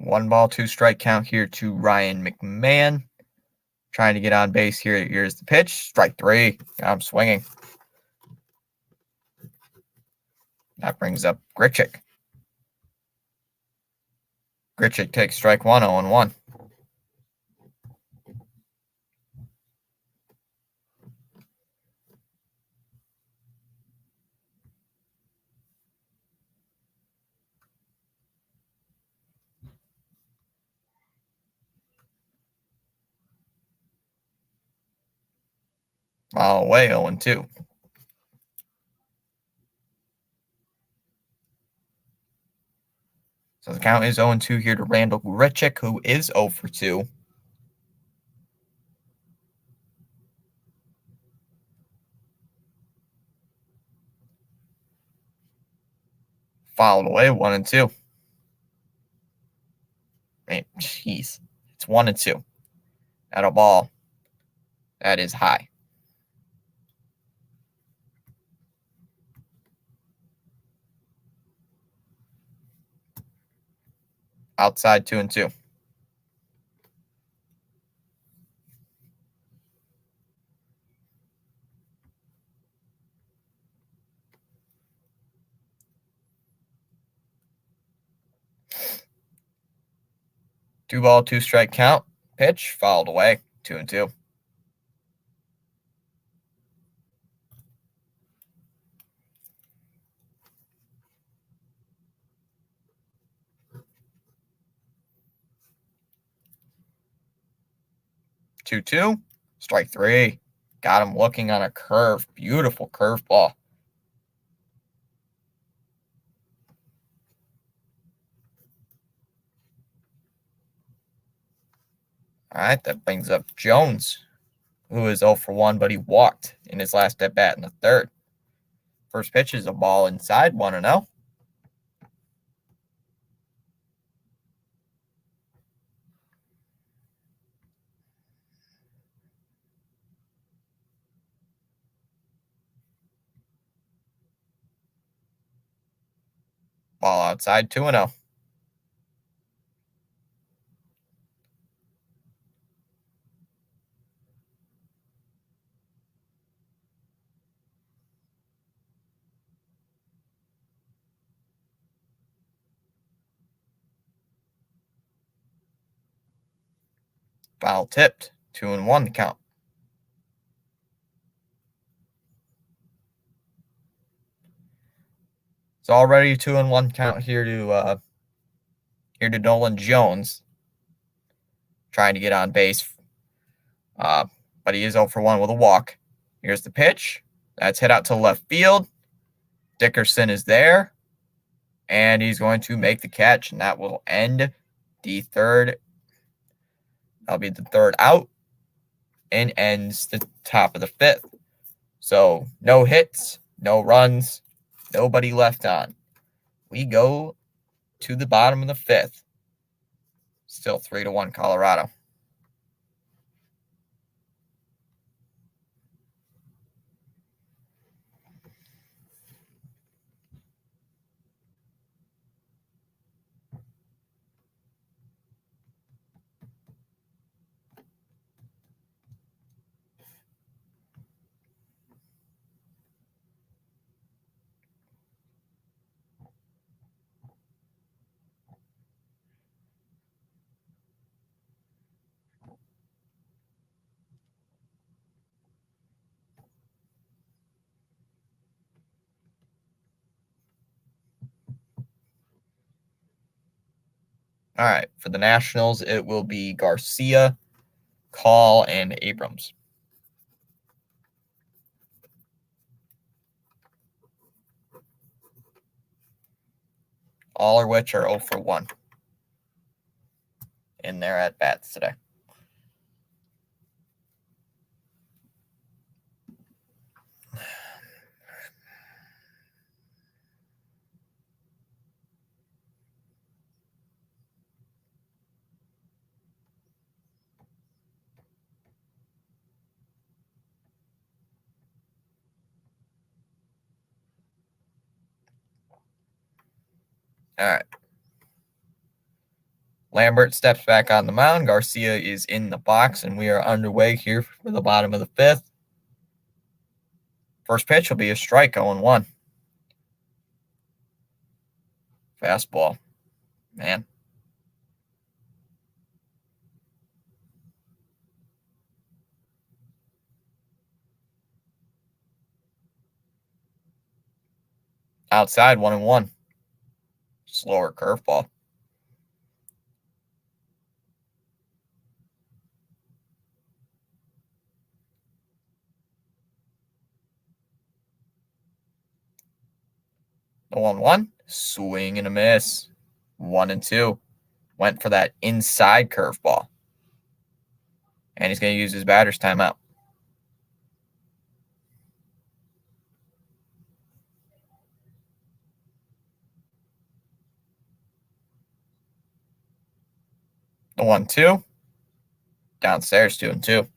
1 ball, 2 strike count here to Ryan McMahon. Trying to get on base here. Here's the pitch. Strike 3. Got him swinging. That brings up Grichuk. Grichuk takes strike 1, 0-1. Foul away, 0-2. So the count is 0-2 here to Randall Grichuk, who is 0 for 2. Fouled away, 1-2. Man, jeez. It's 1-2. At a ball that is high. Outside 2-2. Two ball, 2 strike count. Pitch fouled away, 2-2. Two, strike 3. Got him looking on a curve. Beautiful curve ball. All right, that brings up Jones, who is 0 for 1, but he walked in his last at bat in the third. First pitch is a ball inside, 1-0. Ball outside, 2-0. Foul tipped, 2-1 the count. It's already 2-1 count here to Nolan Jones, trying to get on base. But he is 0 for 1 with a walk. Here's the pitch. That's hit out to left field. Dickerson is there, and he's going to make the catch, and that will end the third. That'll be the third out and ends the top of the fifth. So no hits, no runs, nobody left on. We go to the bottom of the fifth. Still 3-1 Colorado. All right, for the Nationals, it will be Garcia, Call, and Abrams. All of which are 0 for 1 in their at-bats today. All right. Lambert steps back on the mound. Garcia is in the box, and we are underway here for the bottom of the fifth. First pitch will be a strike, 0-1. Fastball. Man. Outside, 1-1. Slower curveball. The 1-1. Swing and a miss. 1-2. Went for that inside curveball. And he's going to use his batter's timeout. The 1-2. Downstairs, 2-2.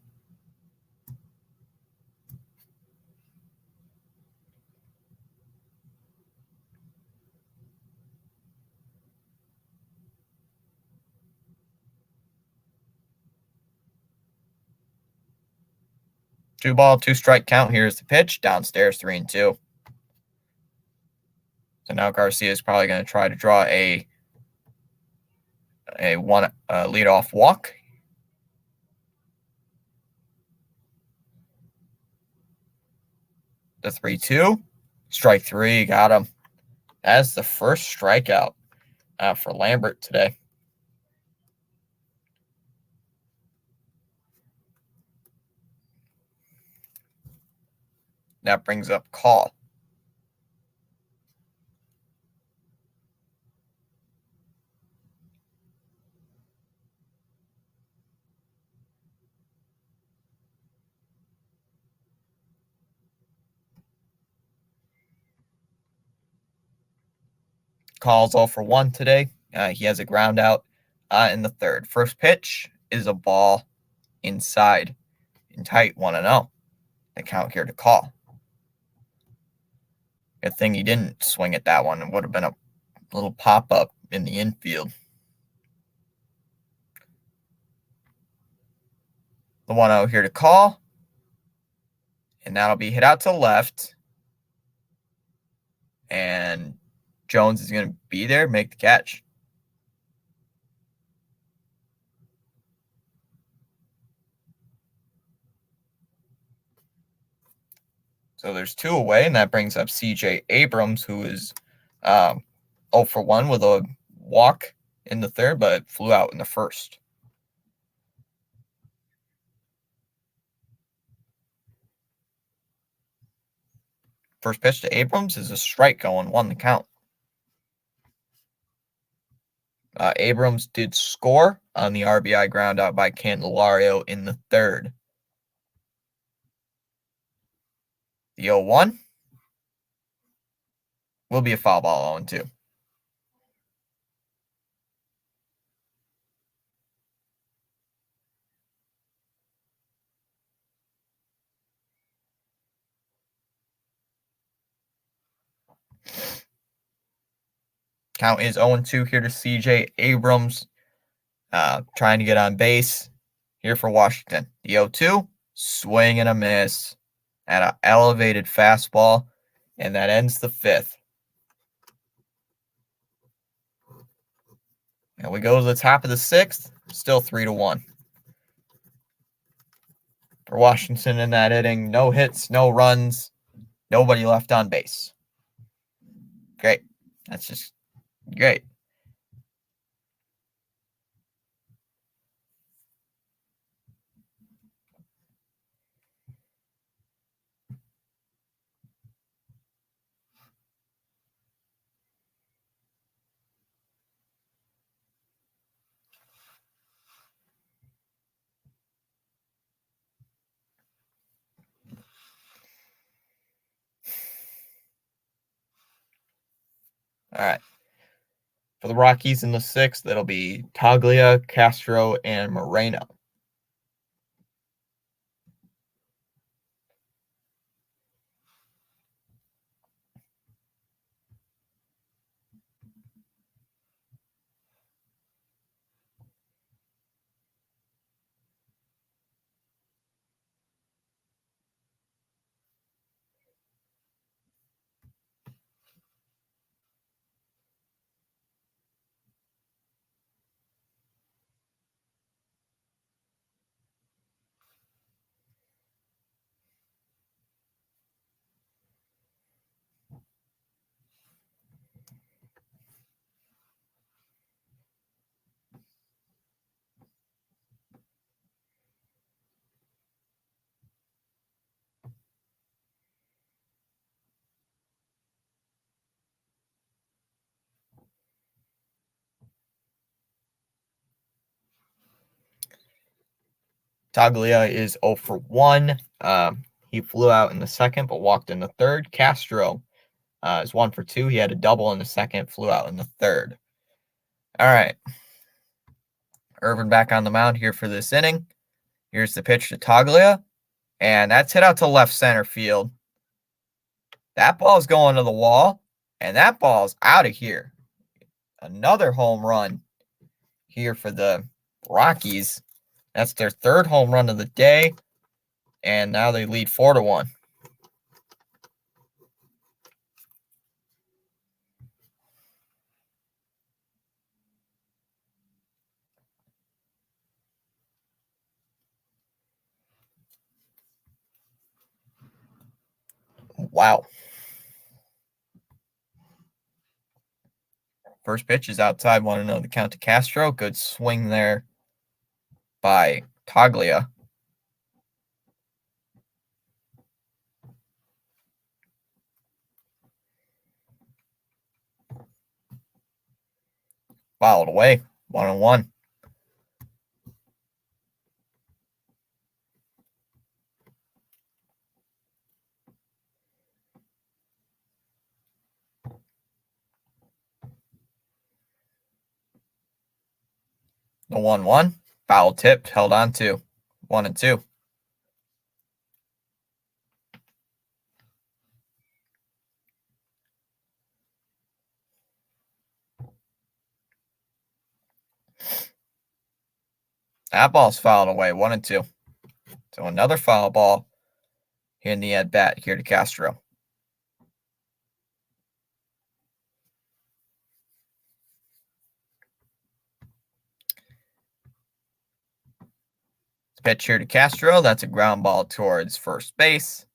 Two ball, two strike count. Here's the pitch. Downstairs, 3-2. So now Garcia is probably going to try to draw a leadoff walk. The 3-2. Strike three. Got him. That's the first strikeout for Lambert today. That brings up call. Call's 0-for-1 today. He has a ground out in the third. First pitch is a ball inside in tight, 1-0. The count here to call. Good thing he didn't swing at that one. It would have been a little pop-up in the infield. The 1-0 here to call. And that'll be hit out to left. And Jones is going to be there, make the catch. So there's two away, and that brings up C.J. Abrams, who is 0-for-1 with a walk in the third, but flew out in the first. First pitch to Abrams is a strike, 0-1 the count. Abrams did score on the RBI ground out by Candelario in the third. The 0-1 will be a foul ball, 0-2. Count is 0-2 here to C.J. Abrams, trying to get on base here for Washington. The 0-2, swing and a miss at an elevated fastball, and that ends the fifth. And we go to the top of the sixth, still 3-1. For Washington in that inning, no hits, no runs, nobody left on base. Great. That's just great. All right. For the Rockies in the sixth, it'll be Taglia, Castro, and Moreno. Taglia is 0 for 1. He flew out in the second, but walked in the third. Castro is 1 for 2. He had a double in the second, flew out in the third. All right. Irvin back on the mound here for this inning. Here's the pitch to Taglia, and that's hit out to left center field. That ball's going to the wall, and that ball's out of here. Another home run here for the Rockies. That's their third home run of the day, and now they lead 4 to 1. Wow. First pitch is outside. Want to know the count to Castro. Good swing there by Taglia. Fouled away. 1-1. The 1-1. Foul tipped. Held on to. 1-2. That ball's fouled away. 1-2. So another foul ball in the at bat here to Castro. Pitch here to Castro. That's a ground ball towards first base.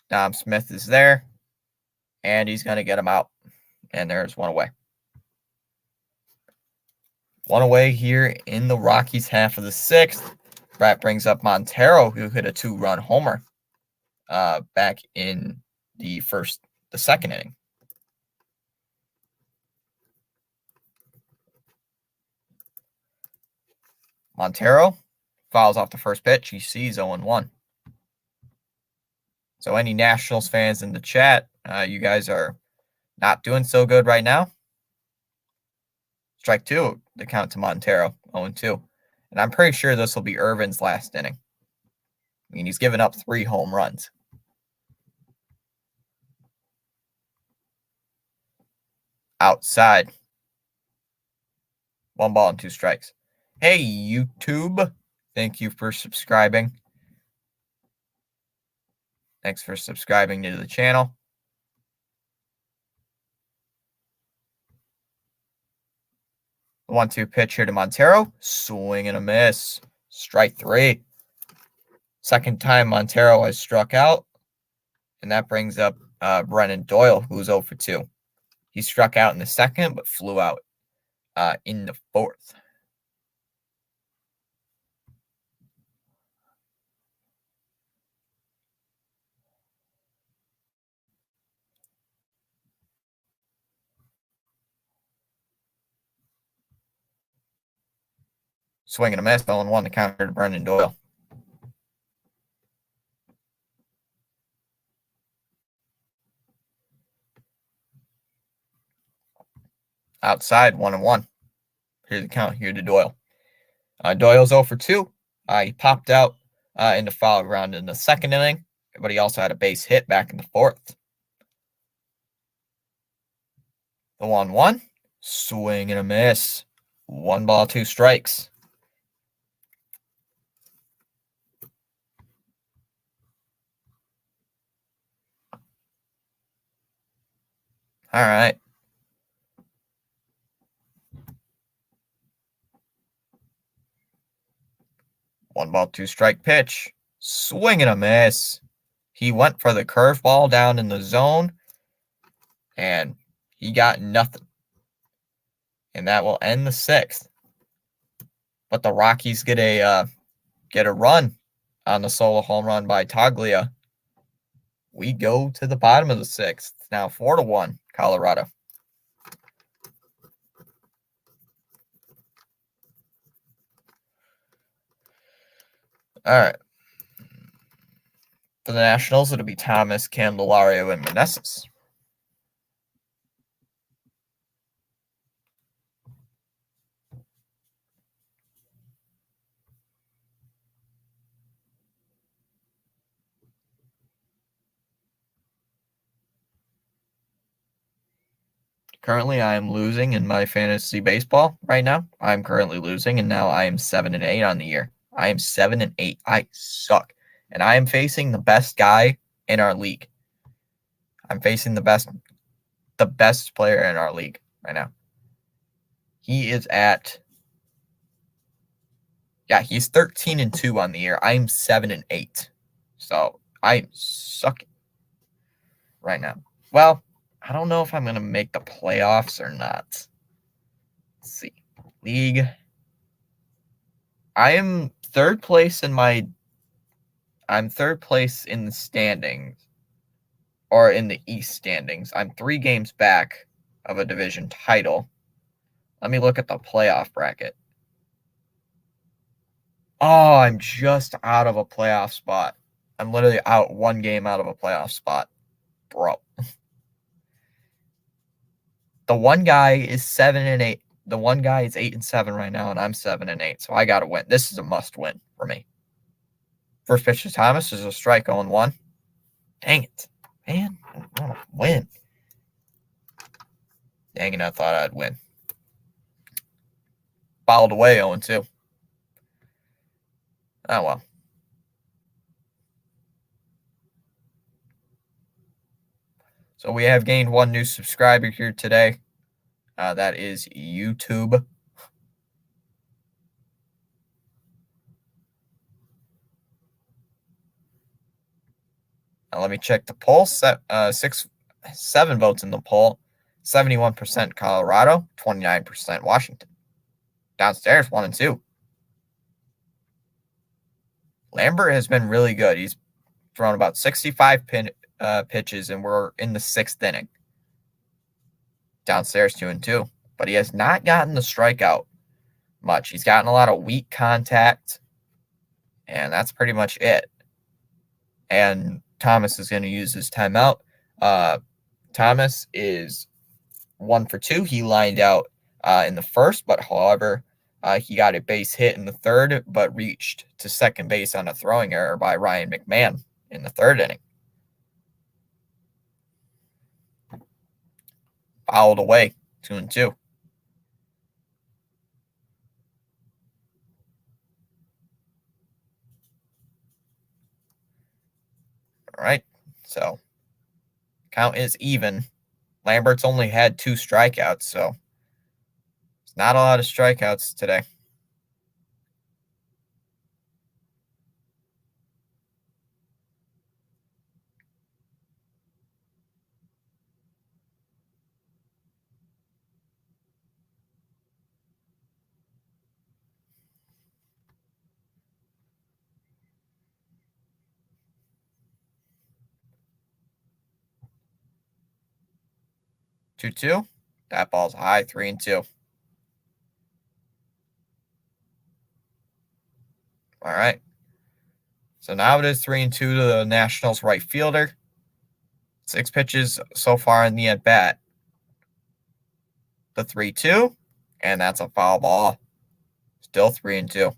Dom Smith is there, and he's going to get him out. And there's one away. One away here in the Rockies half of the sixth. That brings up Montero, who hit a 2-run homer back in the second inning. Montero fouls off the first pitch. He sees 0-1. So any Nationals fans in the chat, you guys are not doing so good right now. Strike 2, the count to Montero, 0-2. And I'm pretty sure this will be Irvin's last inning. I mean, he's given up 3 home runs. Outside. 1 ball and 2 strikes. Hey, YouTube. Thank you for subscribing. Thanks for subscribing to the channel. The 1-2 pitch here to Montero. Swing and a miss. Strike 3. Second time Montero has struck out. And that brings up Brennan Doyle, who's 0 for 2. He struck out in the second, but flew out in the fourth. Swing and a miss. 0-1 to counter to Brendan Doyle. Outside, 1-1. Here's the count here to Doyle. Doyle's 0 for 2. He popped out in the foul ground in the second inning, but he also had a base hit back in the fourth. The 1-1. Swing and a miss. 1 ball, 2 strikes. All right. 1 ball, 2 strike pitch. Swing and a miss. He went for the curveball down in the zone, and he got nothing. And that will end the sixth. But the Rockies get a run on the solo home run by Taglia. We go to the bottom of the sixth. Now 4-1, Colorado. All right. For the Nationals, it'll be Thomas, Candelario, and Meneses. Currently, I am losing in my fantasy baseball right now. I'm currently losing, and now I am 7-8 on the year. I am 7-8. I suck, and I am facing the best guy in our league. I'm facing the best player in our league right now. He is he's 13-2 on the year. I'm 7-8, so I'm sucking right now. Well, I don't know if I'm gonna make the playoffs or not. Let's see, league. I am third place in my. I'm third place in the standings, or in the East standings. I'm 3 games back of a division title. Let me look at the playoff bracket. Oh, I'm just out of a playoff spot. I'm literally out 1 game out of a playoff spot, bro. The one guy is 7-8. The one guy is 8-7 right now, and I'm 7-8. So I gotta win. This is a must-win for me. First pitch to Thomas is a strike 0-1. Dang it, man! I want to win. Dang it! I thought I'd win. Fouled away 0-2. Oh well. So we have gained 1 new subscriber here today. That is YouTube. Now let me check the poll. 7 votes in the poll. 71% Colorado, 29% Washington. Downstairs, 1 and 2. Lambert has been really good. He's thrown about 65 pitches, and we're in the 6th inning. Downstairs, 2 and 2. But he has not gotten the strikeout much. He's gotten a lot of weak contact, and that's pretty much it. And Thomas is going to use his timeout. Thomas is 1 for 2. He lined out in the first, but however, he got a base hit in the third, but reached to second base on a throwing error by Ryan McMahon in the 3rd inning. Fouled away, 2 and 2. All right, so count is even. Lambert's only had 2 strikeouts, so it's not a lot of strikeouts today. Two. That ball's high, 3 and 2. All right. So now it is 3 and 2 to the Nationals right fielder. 6 pitches so far in the at bat. The 3-2, and that's a foul ball. Still 3 and 2.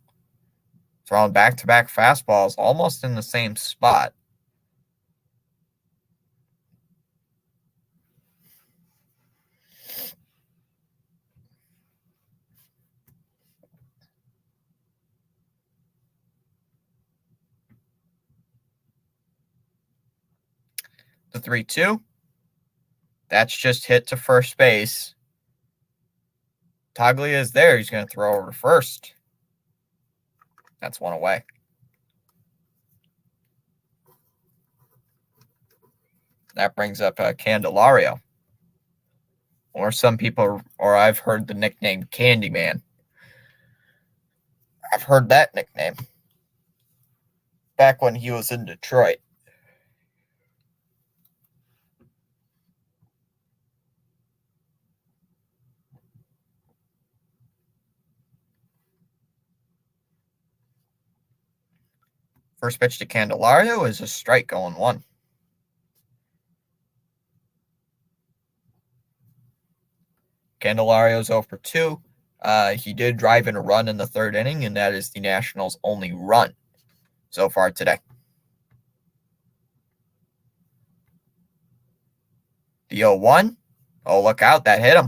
Throwing back-to-back fastballs almost in the same spot. The 3-2. That's just hit to first base. Toglia is there. He's going to throw over to first. That's 1 away. That brings up Candelario. Or some people, or I've heard the nickname Candyman. I've heard that nickname back when he was in Detroit. First pitch to Candelario is a strike, 0-1. Candelario's 0 for 2. He did drive in a run in the third inning, and that is the Nationals' only run so far today. The 0-1. Oh, look out. That hit him.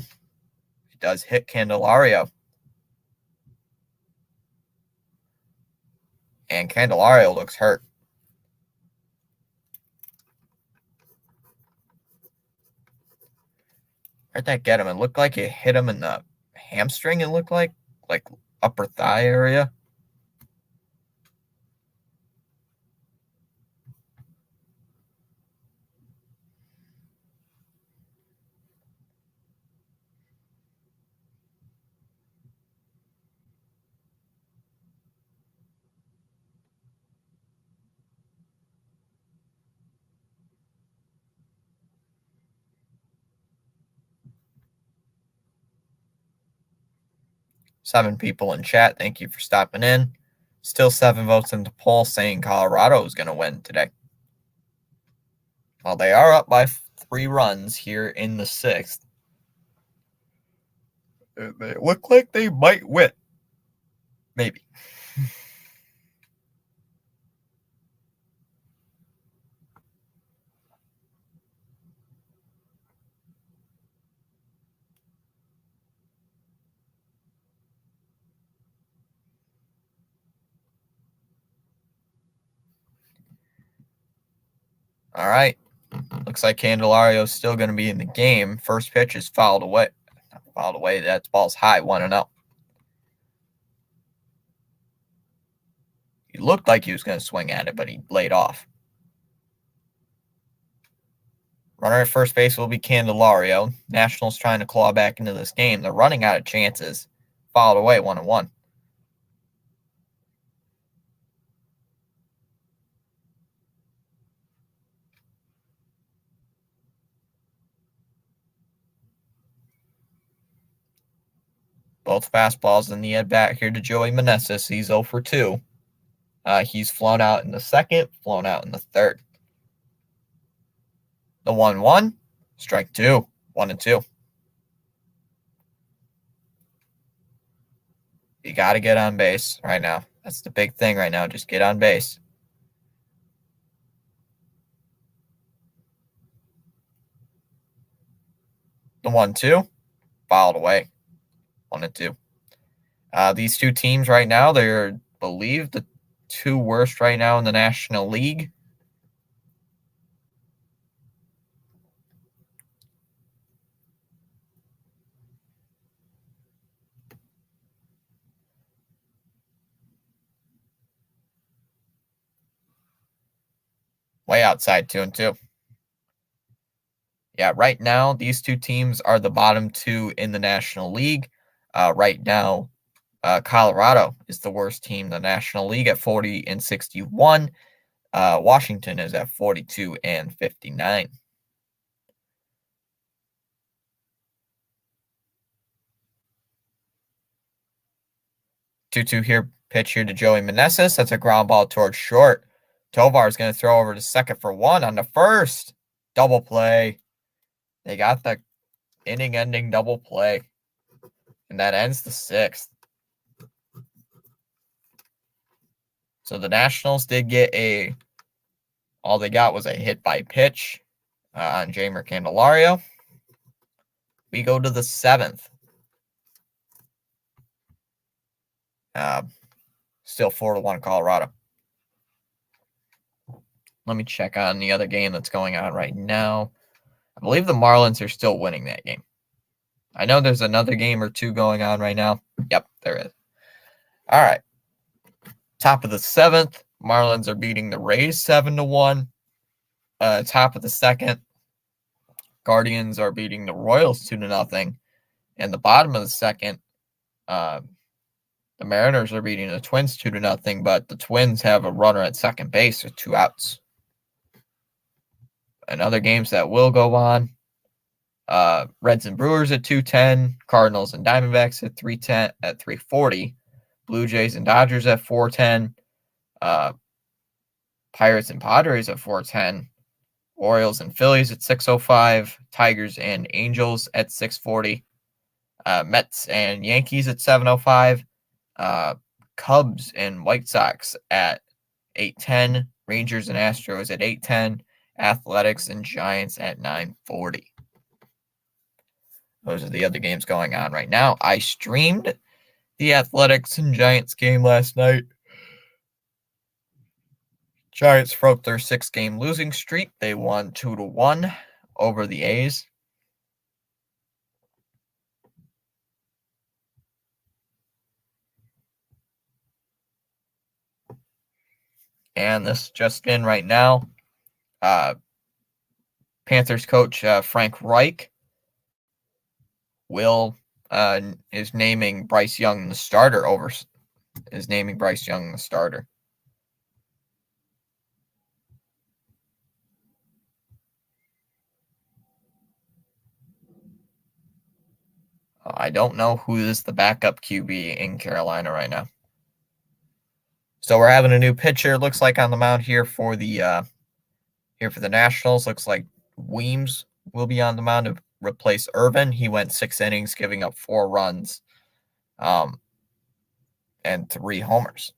It does hit Candelario. And Candelario looks hurt. Where'd that get him? It looked like it hit him in the hamstring, it looked like upper thigh area. Seven people in chat. Thank you for stopping in. Still 7 votes in the poll saying Colorado is going to win today. Well, they are up by 3 runs here in the 6th. They look like they might win. Maybe. All right. Looks like Candelario's still going to be in the game. First pitch is fouled away. Not fouled away. That ball's high, 1-0. He looked like he was going to swing at it, but he laid off. Runner at first base will be Candelario. Nationals trying to claw back into this game. They're running out of chances. Fouled away, 1-1. Both fastballs in the at-bat here to Joey Meneses. He's 0 for 2. He's flown out in the second, flown out in the third. The 1-1, strike 2, 1-2. You got to get on base right now. That's the big thing right now. Just get on base. The 1-2, fouled away, 1-2. These two teams right now, they're, I believe, the 2 worst right now in the National League. Way outside, 2-2. Yeah, right now, these two teams are the bottom 2 in the National League. Right now, Colorado is the worst team in the National League at 40-61. Washington is at 42-59. Two-two here, pitch here to Joey Meneses. That's a ground ball towards short. Tovar is going to throw over to second for 1 on the first. Double play. They got the inning-ending double play. And that ends the 6th. So the Nationals did get all they got was a hit by pitch on Jeimer Candelario. We go to the 7th. Still 4-1 Colorado. Let me check on the other game that's going on right now. I believe the Marlins are still winning that game. I know there's another game or 2 going on right now. Yep, there is. All right. Top of the 7th, Marlins are beating the Rays 7-1. Top of the 2nd, Guardians are beating the Royals 2-0. And the bottom of the 2nd, the Mariners are beating the Twins 2-0, but the Twins have a runner at second base with 2 outs. And other games that will go on, Reds and Brewers at 2:10, Cardinals and Diamondbacks at 3:40, Blue Jays and Dodgers at 4:10, Pirates and Padres at 4:10. Orioles and Phillies at 6:05. Tigers and Angels at 6:40. Mets and Yankees at 7:05. Cubs and White Sox at 8:10. Rangers and Astros at 8:10. Athletics and Giants at 9:40. Those are the other games going on right now. I streamed the Athletics and Giants game last night. Giants broke their 6-game losing streak. They won 2-1 over the A's. And this just in right now. Panthers coach Frank Reich is naming Bryce Young the starter I don't know who is the backup QB in Carolina right now. So we're having a new pitcher. Looks like on the mound here for the Nationals. Looks like Weems will be on the mound to replace Irvin. He went 6 innings, giving up 4 runs, and 3 homers.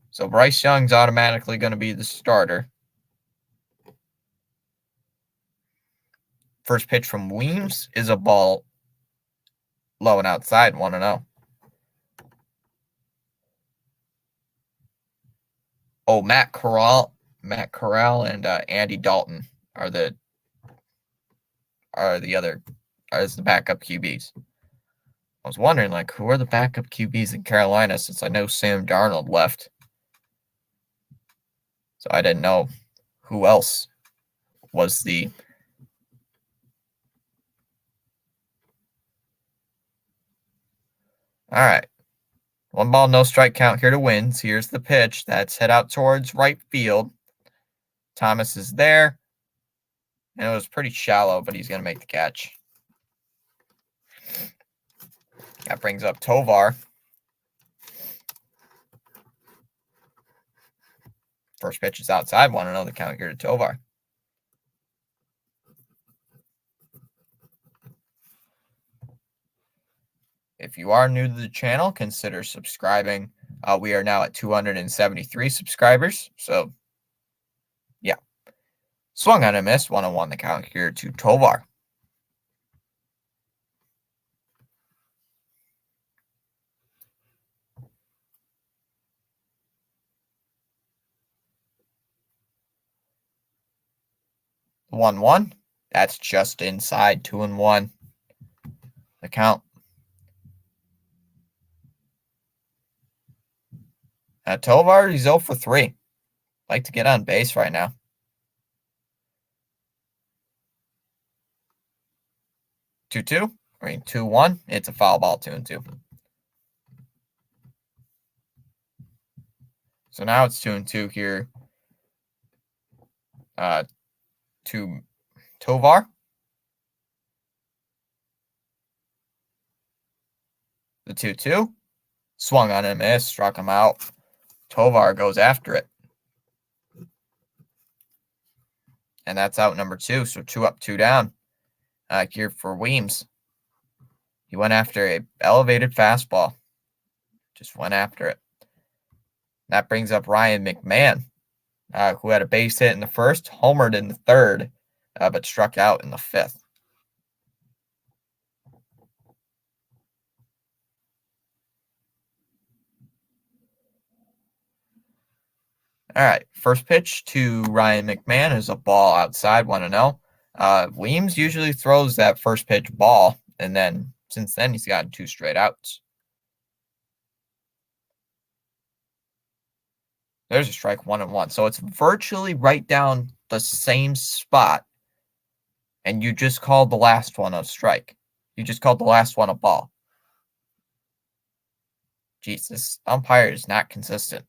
So Bryce Young's automatically going to be the starter. First pitch from Weems is a ball low and outside, 1-0. Oh, Matt Corral and Andy Dalton are the backup QBs. I was wondering, like, who are the backup QBs in Carolina, since I know Sam Darnold left. So I didn't know who else was the... All right. 1 ball, no strike count here to Wins. Here's the pitch. That's hit out towards right field. Thomas is there. And it was pretty shallow, but he's going to make the catch. That brings up Tovar. First pitch is outside. 1-0 the count here to Tovar. If you are new to the channel, consider subscribing. We are now at 273 subscribers. So, yeah. Swung on a miss. 1-1 the count here to Tovar. The 1-1. That's just inside. 2-1. The count. Tovar, he's 0 for 3. Like to get on base right now. 2-2. 2-1. It's a foul ball, 2-2. So now it's 2-2 here. To Tovar. The 2-2. Swung on and missed. Struck him out. Tovar goes after it. And that's out number 2. So 2 up, 2 down. Here for Weems. He went after a elevated fastball. Just went after it. That brings up Ryan McMahon, who had a base hit in the first, homered in the third, but struck out in the 5th. All right, first pitch to Ryan McMahon is a ball outside, 1-0. Weems usually throws that first pitch ball, and then since then he's gotten 2 straight outs. There's a strike, 1-1. So it's virtually right down the same spot, and you just called the last one a strike. You just called the last one a ball. Jeez, this umpire is not consistent.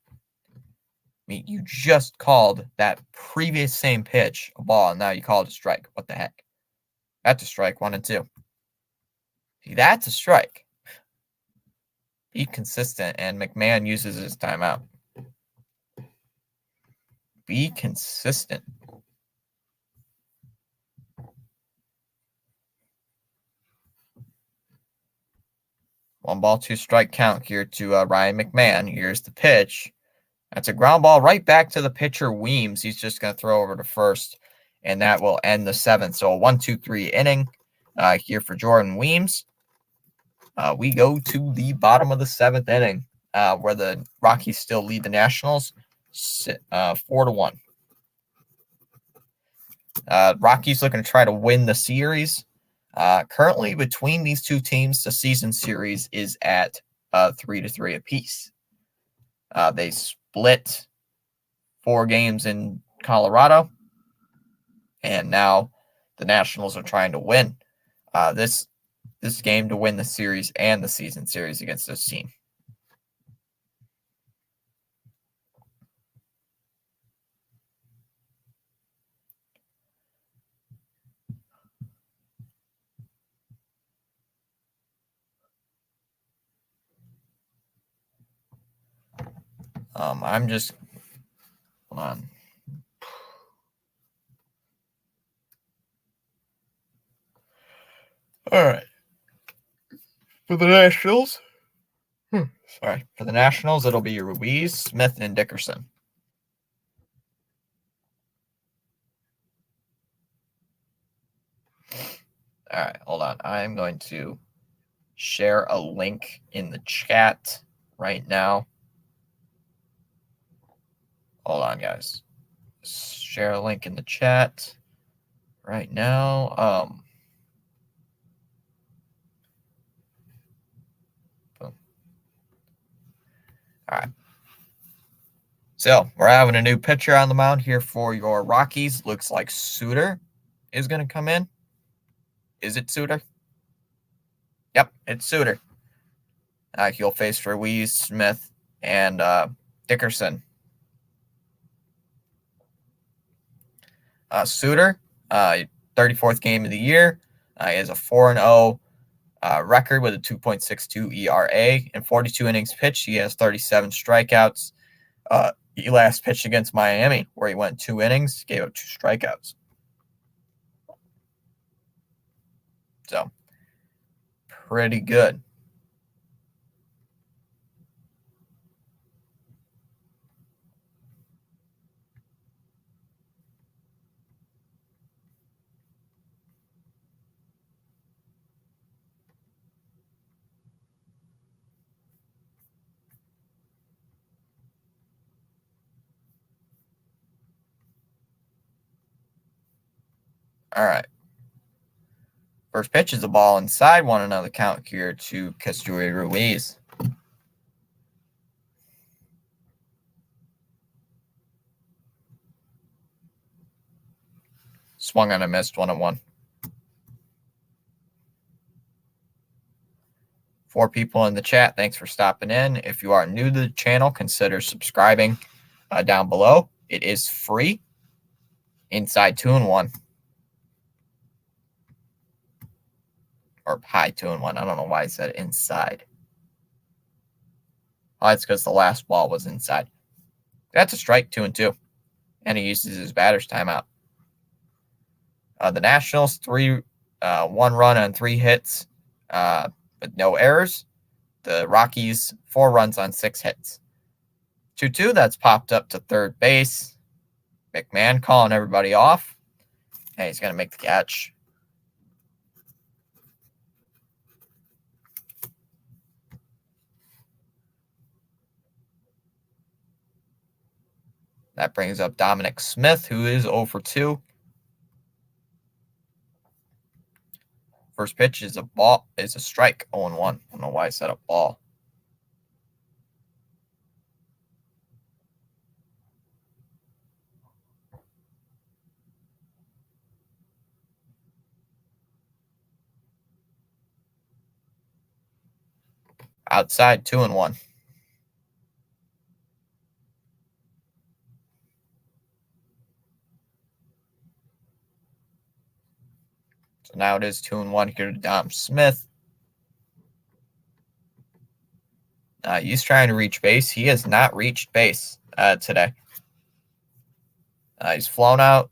I mean, you just called that previous same pitch a ball, and now you call it a strike. What the heck? That's a strike, 1-2. See, that's a strike. Be consistent, and McMahon uses his timeout. be consistent. One ball, two strike count here to Ryan McMahon. Here's the pitch. That's a ground ball right back to the pitcher, Weems. He's just going to throw over to first, and that will end the seventh. So a 1-2-3 inning here for Jordan Weems. We go to the bottom of the seventh inning, where the Rockies still lead the Nationals 4-1. Rockies looking to try to win the series. Currently, between these two teams, the season series is at 3-3 apiece. They split 4 games in Colorado, and now the Nationals are trying to win this game to win the series and the season series against this team. I'm just hold on. All right. For the Nationals, for the Nationals, it'll be Ruiz, Smith, and Dickerson. All right, hold on. I'm going to share a link in the chat right now. Hold on, guys. Share a link in the chat right now. Boom. All right. So we're having a new pitcher on the mound here for your Rockies. Looks like Suter is going to come in. Is it Suter? Yep, it's Suter. He'll face Ruiz, Smith, and Dickerson. Suter, 34th game of the year. He has a 4-0 record with a 2.62 ERA. In 42 innings pitched, he has 37 strikeouts. He last pitched against Miami, where he went 2 innings, gave up 2 strikeouts. So, pretty good. All right. First pitch is a ball inside. One another count here to Castillo Ruiz. Swung on a missed 1-1. 4 people in the chat. Thanks for stopping in. If you are new to the channel, consider subscribing down below. It is free. Inside 2-1. Or high 2-1. I don't know why I said inside. Oh, that's because the last ball was inside. That's a strike, 2-2. And he uses his batter's timeout. The Nationals, 1 run on 3 hits, with no errors. The Rockies, 4 runs on 6 hits. 2-2, that's popped up to third base. McMahon calling everybody off. And he's going to make the catch. That brings up Dominic Smith, who is 0 for 2. First pitch is a strike, 0-1. I don't know why I said a ball. Outside, 2-1. So now it is 2-1 here to Dom Smith. He's trying to reach base. He has not reached base today. He's flown out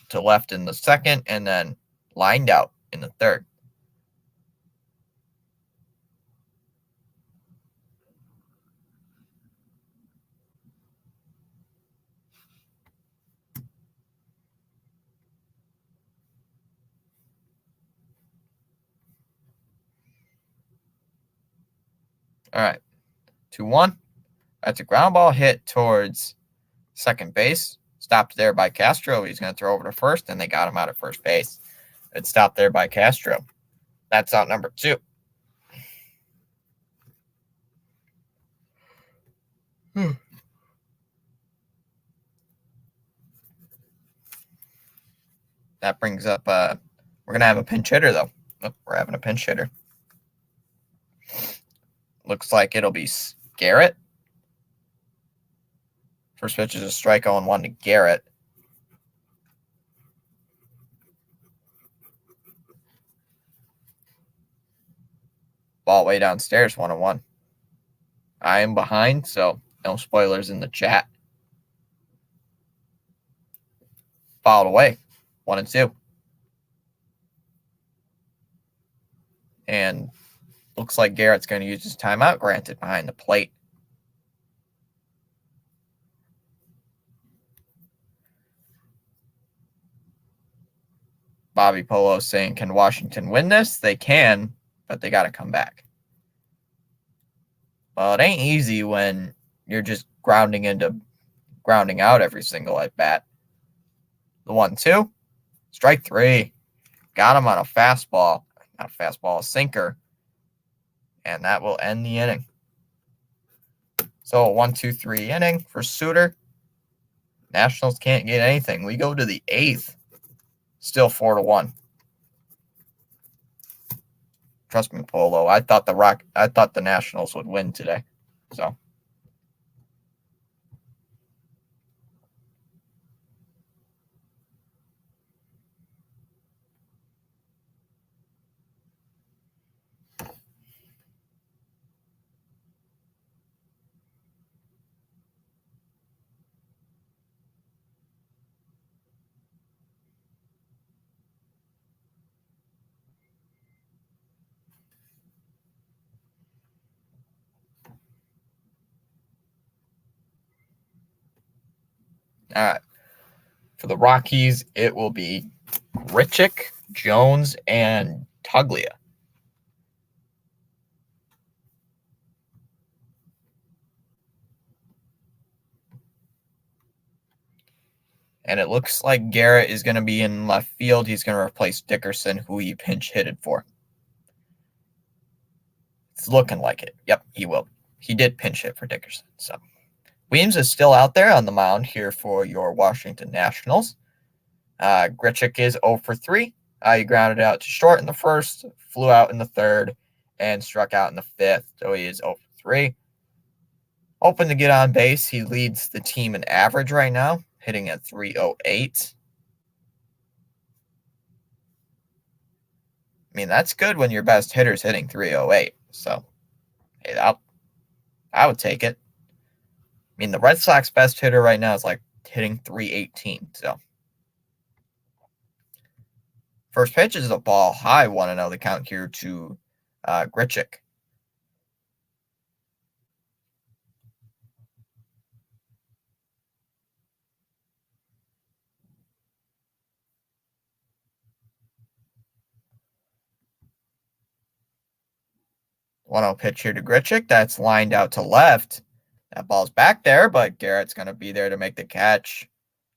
to left in the second and then lined out in the third. All right, 2-1. That's a ground ball hit towards second base. Stopped there by Castro. He's going to throw over to first, and they got him out at first base. It's stopped there by Castro. That's out number 2. That brings up, we're going to have a pinch hitter, though. Oh, we're having a pinch hitter. Looks like it'll be Garrett. First pitch is a strike 0-1 to Garrett. Ball way downstairs, 1-1. I am behind, so no spoilers in the chat. Fouled away, 1-2. And looks like Garrett's going to use his timeout granted behind the plate. Bobby Polo saying, can Washington win this? They can, but they got to come back. Well, it ain't easy when you're just grounding out every single at bat. The 1-2, strike 3. Got him on a fastball. Not a fastball, a sinker. And that will end the inning. So a 1-2-3 inning for Suter. Nationals can't get anything. We go to the 8th. Still 4-1. Trust me, Polo. I thought the Nationals would win today. So all right. For the Rockies, it will be Grichuk, Jones, and Tuglia. And it looks like Garrett is going to be in left field. He's going to replace Dickerson, who he pinch hitted for. It's looking like it. Yep, he will. He did pinch hit for Dickerson. So Weems is still out there on the mound here for your Washington Nationals. Grichuk is 0 for 3. He grounded out to short in the first, flew out in the third, and struck out in the fifth. So he is 0 for 3. Hoping to get on base. He leads the team in average right now, hitting at 308. I mean, that's good when your best hitter's hitting 308. So, hey, I would take it. I mean, the Red Sox best hitter right now is like hitting 318. So, first pitch is a ball high, 1-0 the count here to Grichuk. One-0 pitch here to Grichuk. That's lined out to left. That ball's back there, but Garrett's going to be there to make the catch.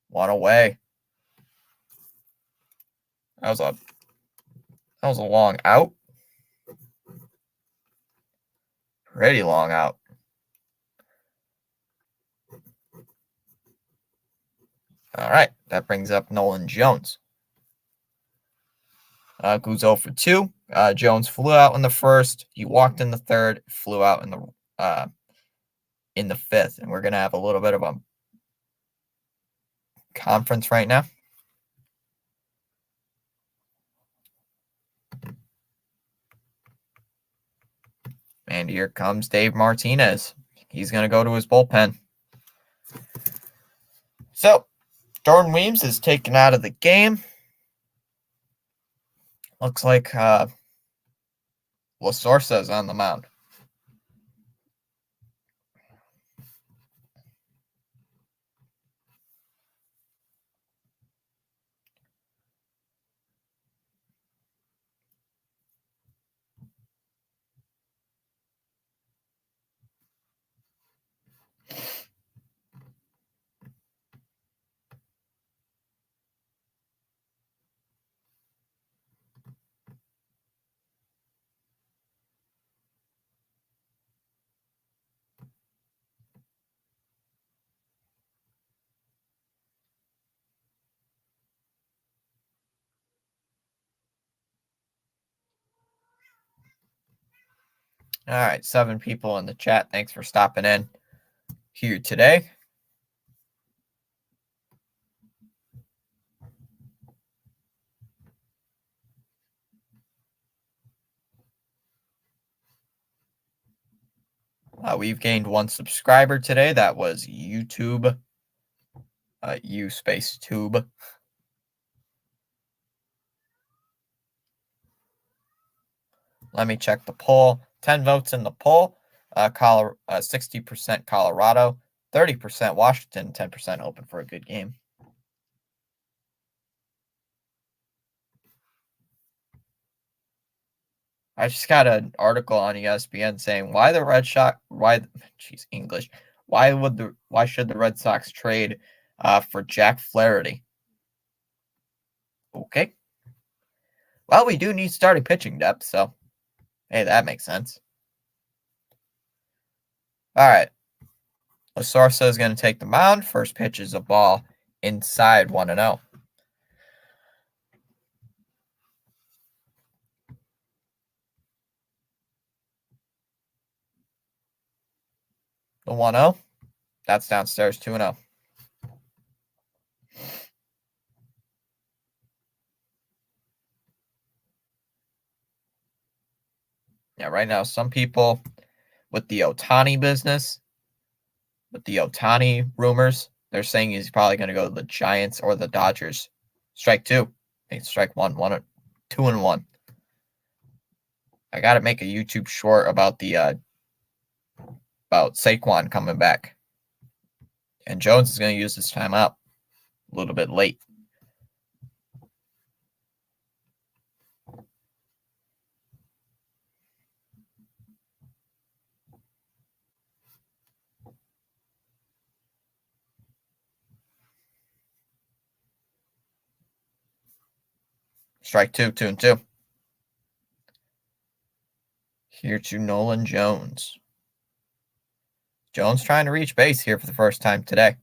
One away. That was a long out. Pretty long out. All right, that brings up Nolan Jones. Goes 0 for 2. Jones flew out in the first. He walked in the third. Flew out in the fifth, and we're gonna have a little bit of a conference right now. And here comes Dave Martinez. He's gonna go to his bullpen. So Jordan Weems is taken out of the game. Looks like Lasorsa is on the mound. All right, 7 people in the chat. Thanks for stopping in here today. We've gained 1 subscriber today. That was YouTube. U space tube. Let me check the poll. 10 votes in the poll. 60% Colorado, 30% Washington, 10% open for a good game. I just got an article on ESPN saying why should the Red Sox trade for Jack Flaherty? Okay. Well, we do need starting pitching depth, so hey, that makes sense. All right. Lasorsa is going to take the mound. First pitch is a ball inside 1-0. The 1-0. That's downstairs 2-0. Yeah, right now, some people with the Ohtani business, with the Ohtani rumors, they're saying he's probably going to go to the Giants or the Dodgers. Strike 2. I think strike 1, 2-1. I got to make a YouTube short about about Saquon coming back. And Jones is going to use this time out a little bit late. Strike 2, 2-2. Here to Nolan Jones. Jones trying to reach base here for the first time today.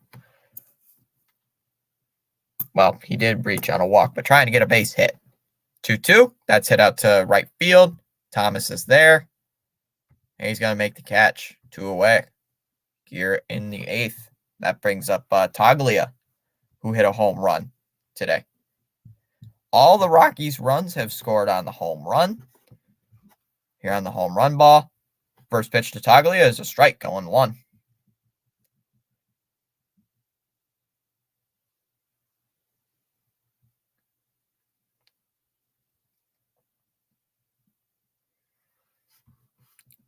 Well, he did reach on a walk, but trying to get a base hit. 2-2. That's hit out to right field. Thomas is there. And he's going to make the catch. 2 away. Here in the 8th. That brings up Toglia, who hit a home run today. All the Rockies runs have scored on the home run. Here on the home run ball. First pitch to Toglia is a strike going 1.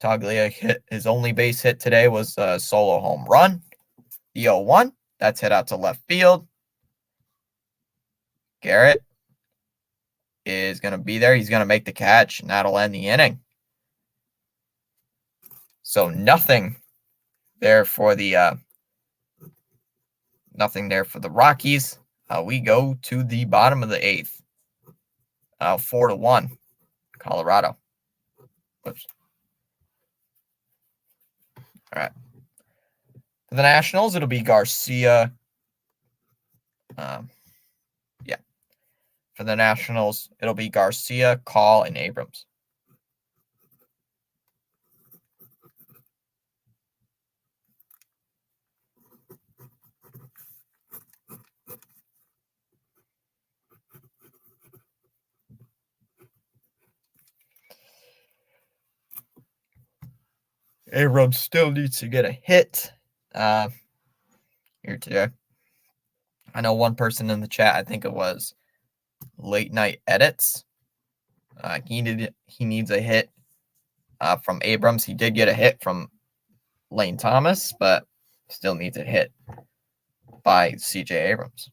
Toglia hit his only base hit today was a solo home run. The 0-1. That's hit out to left field. Garrett is going to be there. He's going to make the catch, and that'll end the inning. So nothing there for the Rockies. We go to the bottom of the 8th. 4-1, Colorado. Whoops. All right. For the Nationals, it'll be Garcia. For the Nationals, it'll be Garcia, Call, and Abrams. Abrams still needs to get a hit here today. I know one person in the chat, I think it was Late Night Edits. He needs a hit from Abrams. He did get a hit from Lane Thomas, but still needs a hit by CJ Abrams.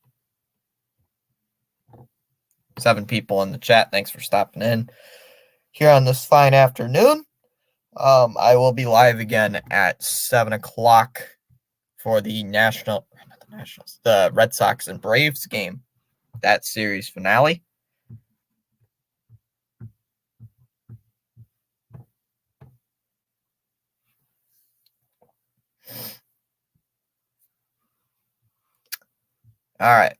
7 people in the chat. Thanks for stopping in here on this fine afternoon. I will be live again at 7 o'clock for the the Red Sox and Braves game, that series finale. All right.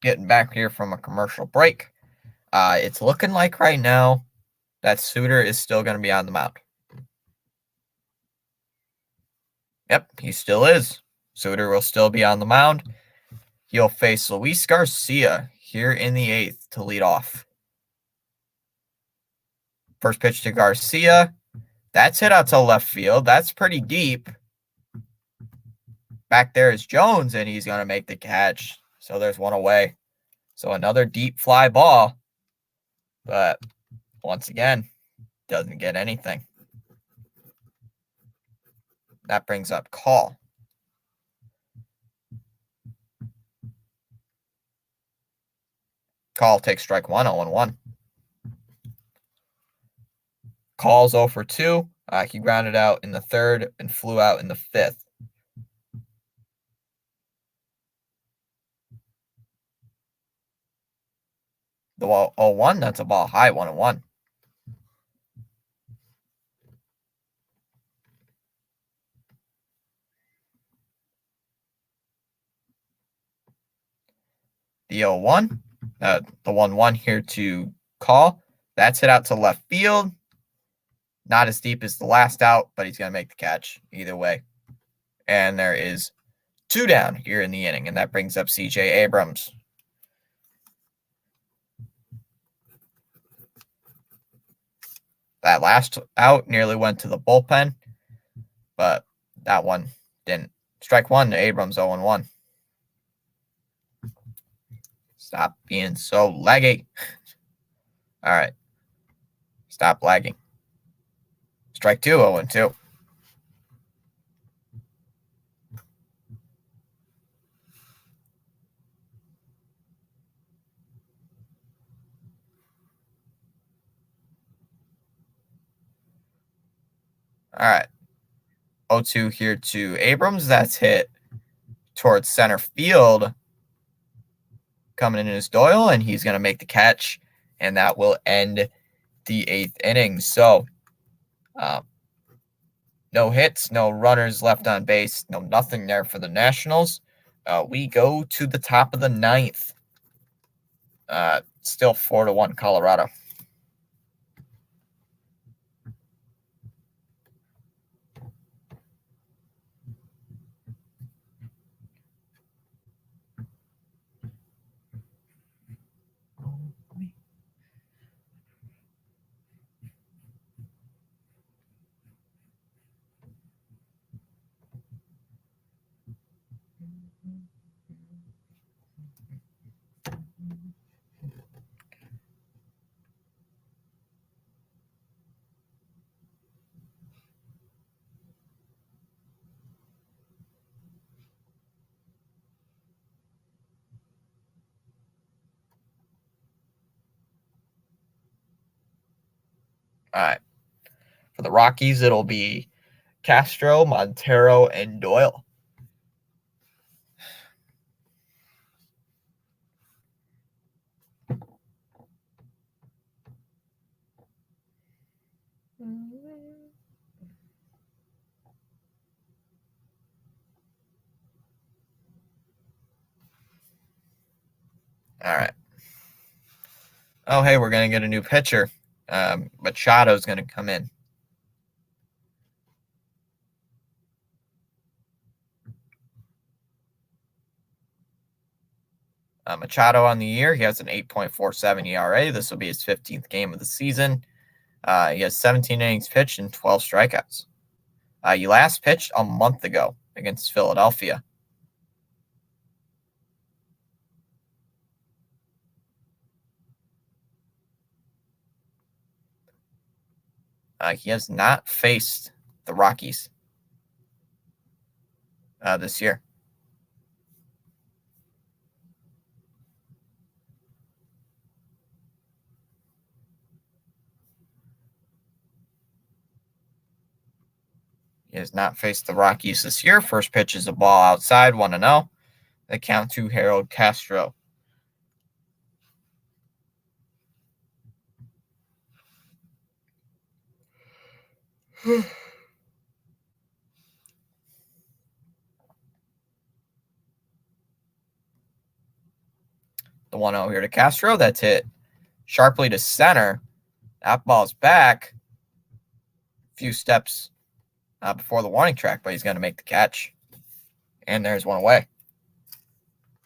Getting back here from a commercial break. It's looking like right now that Suter is still going to be on the mound. Yep, he still is. Suter will still be on the mound. He'll face Luis Garcia here in the 8th to lead off. First pitch to Garcia. That's hit out to left field. That's pretty deep. Back there is Jones, and he's going to make the catch. So there's one away. So another deep fly ball. But once again, doesn't get anything. That brings up Call. Call takes strike 1, 0-1. Call's 0 for 2. He grounded out in the 3rd and flew out in the 5th. The 0-1, that's a ball high, 1-1. The 0-1, the 1-1 here to Call. That's hit out to left field. Not as deep as the last out, but he's going to make the catch either way. And there is 2 down here in the inning, and that brings up CJ Abrams. That last out nearly went to the bullpen, but that one didn't. Strike 1 to Abrams, 0-1. Stop being so laggy. All right. Stop lagging. Strike 2, 0-2. All right. 0-2 here to Abrams. That's hit towards center field. Coming in is Doyle, and he's going to make the catch, and that will end the 8th inning. So, no hits, no runners left on base, no nothing there for the Nationals. We go to the top of the 9th. Still 4-1 Colorado. All right. For the Rockies, it'll be Castro, Montero, and Doyle. All right. Oh, hey, we're going to get a new pitcher. Machado's going to come in. Machado on the year, he has an 8.47 ERA. This will be his 15th game of the season. He has 17 innings pitched and 12 strikeouts. He last pitched a month ago against Philadelphia. He has not faced the Rockies this year. He has not faced the Rockies this year. First pitch is a ball outside, 1-0. The count to Harold Castro. The 1-0 here to Castro. That's hit sharply to center. That ball's back a few steps before the warning track, but he's going to make the catch. And there's one away.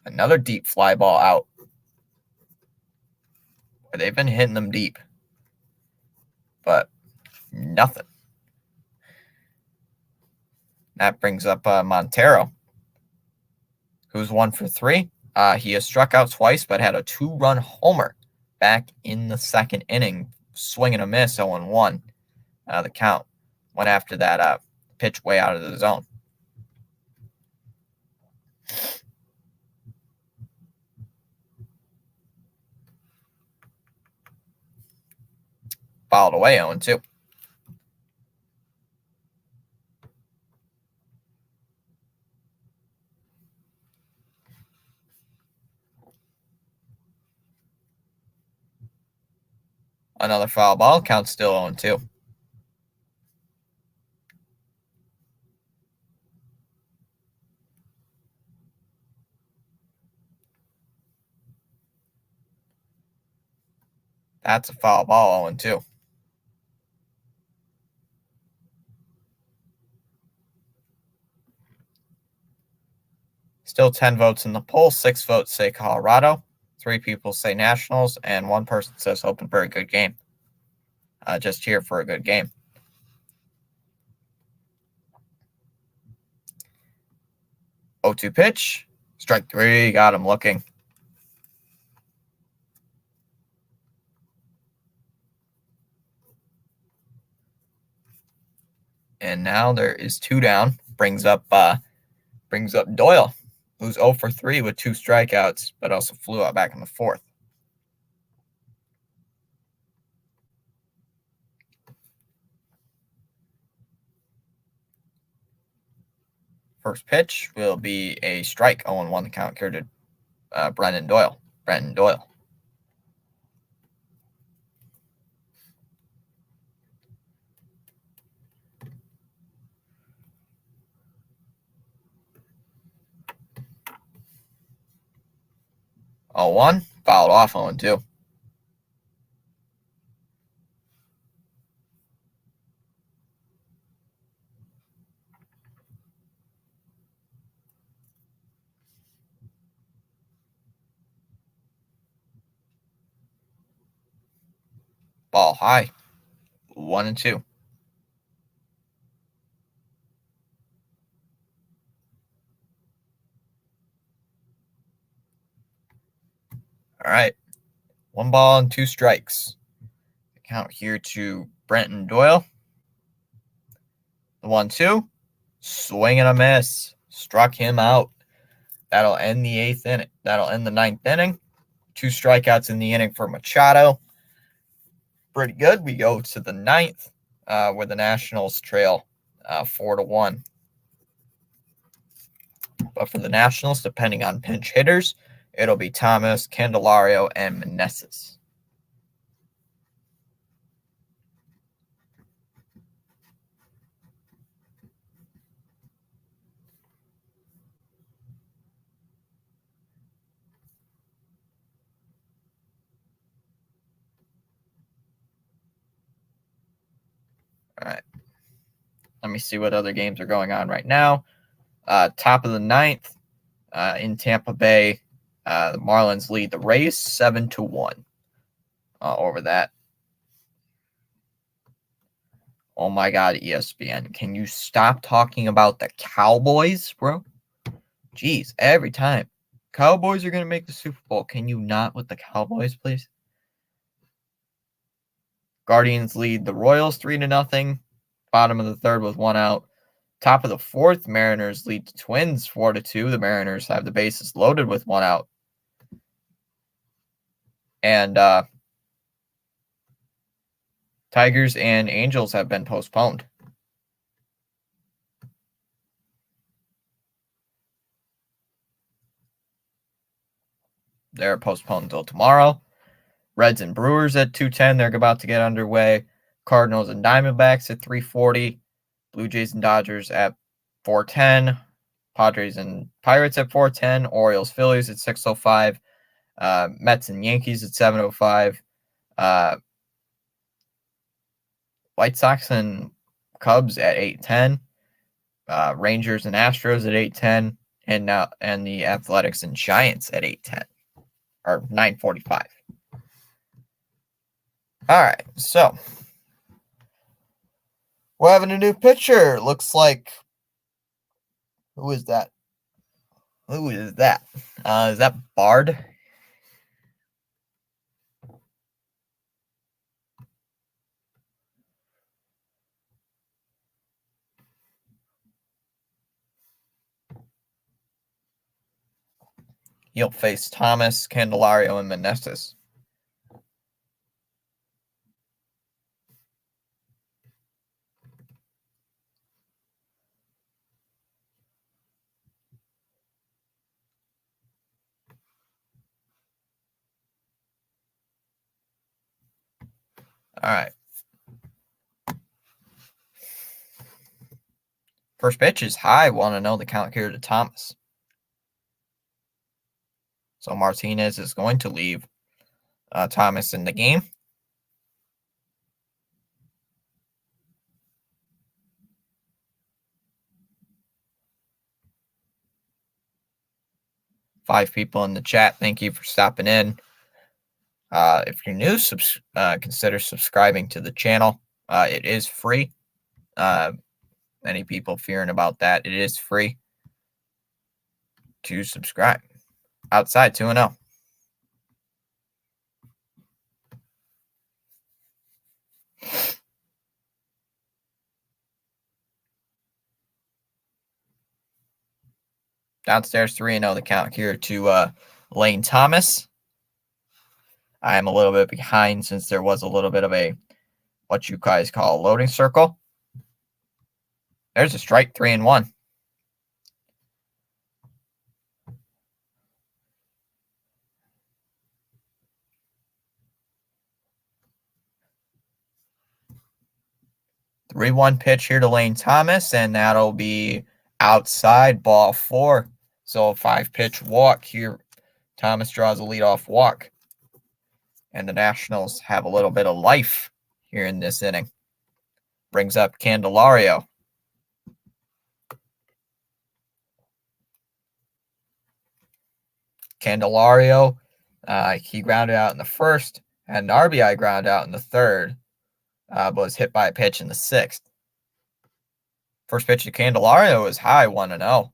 Another deep fly ball out. They've been hitting them deep, but nothing. That brings up Montero, who's 1 for 3. He has struck out twice, but had a 2-run homer back in the second inning. Swing and a miss, 0-1. The count went after that pitch way out of the zone. Fouled away, 0-2. Another foul ball. Count still 0-2. That's a foul ball, 0-2. Still 10 votes in the poll. 6 votes say Colorado. 3 people say Nationals. And 1 person says hoping for a good game. Just here for a good game. O2 pitch. Strike 3. Got him looking. And now there is 2 down. Brings up Doyle, who's 0 for 3 with 2 strikeouts, but also flew out back in the 4th. First pitch will be a strike. 0-1 the count here to Brendan Doyle. 0-1, fouled off. 0-2. Ball high. 1-2. All right. 1 ball and 2 strikes. The count here to Brenton Doyle. The 1-2. Swing and a miss. Struck him out. That'll end the 8th inning. That'll end the 9th inning. 2 strikeouts in the inning for Machado. Pretty good. We go to the 9th, where the Nationals trail 4-1. But for the Nationals, depending on pinch hitters, it'll be Thomas, Candelario, and Meneses. All right. Let me see what other games are going on right now. Top of the 9th, in Tampa Bay, the Marlins lead the Rays 7-1 over that. Oh my God, ESPN. Can you stop talking about the Cowboys, bro? Jeez, every time. Cowboys are going to make the Super Bowl. Can you not with the Cowboys, please? Guardians lead the Royals 3-0. Bottom of the third with 1 out. Top of the fourth, Mariners lead the Twins 4-2. The Mariners have the bases loaded with 1 out. And Tigers and Angels have been postponed. They're postponed until tomorrow. Reds and Brewers at 2:10. They're about to get underway. Cardinals and Diamondbacks at 3:40. Blue Jays and Dodgers at 4:10. Padres and Pirates at 4:10. Orioles, Phillies at 6:05. Mets and Yankees at 7:05. White Sox and Cubs at 8:10. Rangers and Astros at 8:10. And the Athletics and Giants at 8:10 or 9:45. All right, so we're having a new pitcher. Looks like, who is that? Who is that? Is that Bard? He'll face Thomas, Candelario, and Meneses. All right. First pitch is high. 1-0. The count here to Thomas. So Martinez is going to leave Thomas in the game. Five people in the chat. Thank you for stopping in. If you're new, consider subscribing to the channel. It is free. Many people fearing about that. It is free to subscribe. Outside 2-0. Downstairs 3-0. The count here to Lane Thomas. I am a little bit behind since there was a little bit of a, what you guys call a loading circle. There's a strike, 3-1. The 3-1 pitch here to Lane Thomas, and that'll be outside, ball 4. So a 5-pitch walk here. Thomas draws a leadoff walk. And the Nationals have a little bit of life here in this inning. Brings up Candelario. Candelario, he grounded out in the first, and an RBI ground out in the third, but was hit by a pitch in the sixth. First pitch to Candelario is high, 1-0.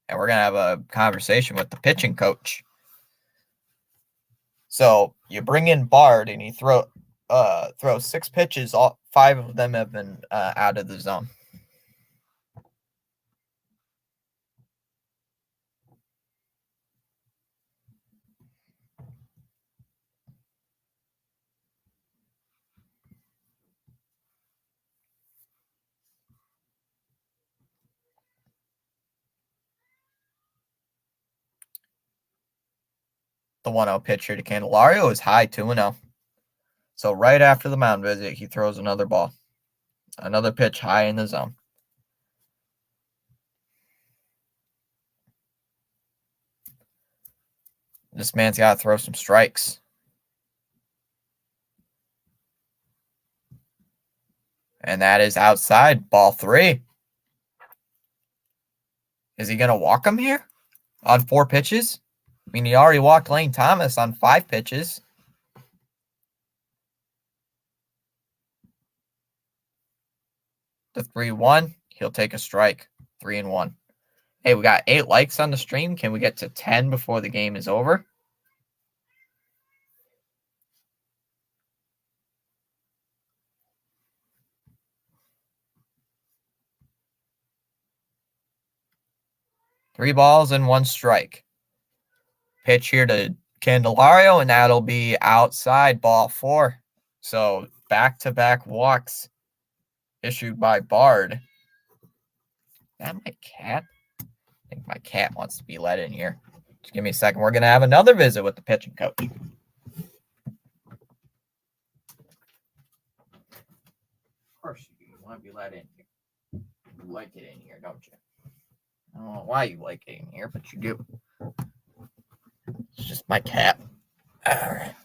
And we're going to have a conversation with the pitching coach. So you bring in Bard, and he throws 6 pitches. 5 of them have been out of the zone. The 1-0 pitcher to Candelario is high, 2-0. So right after the mound visit, he throws another ball. Another pitch high in the zone. This man's got to throw some strikes. And that is outside, ball 3. Is he going to walk him here on 4 pitches? I mean, he already walked Lane Thomas on 5 pitches. The 3-1, he'll take a strike. 3-1. Hey, we got 8 likes on the stream. Can we get to 10 before the game is over? 3 balls and 1 strike. Pitch here to Candelario, and that'll be outside, ball 4. So back-to-back walks issued by Bard. Is that my cat? I think my cat wants to be let in here. Just give me a second. We're going to have another visit with the pitching coach. Of course you do. You want to be let in here. You like it in here, don't you? I don't know why you like it in here, but you do. It's just my cat. All right.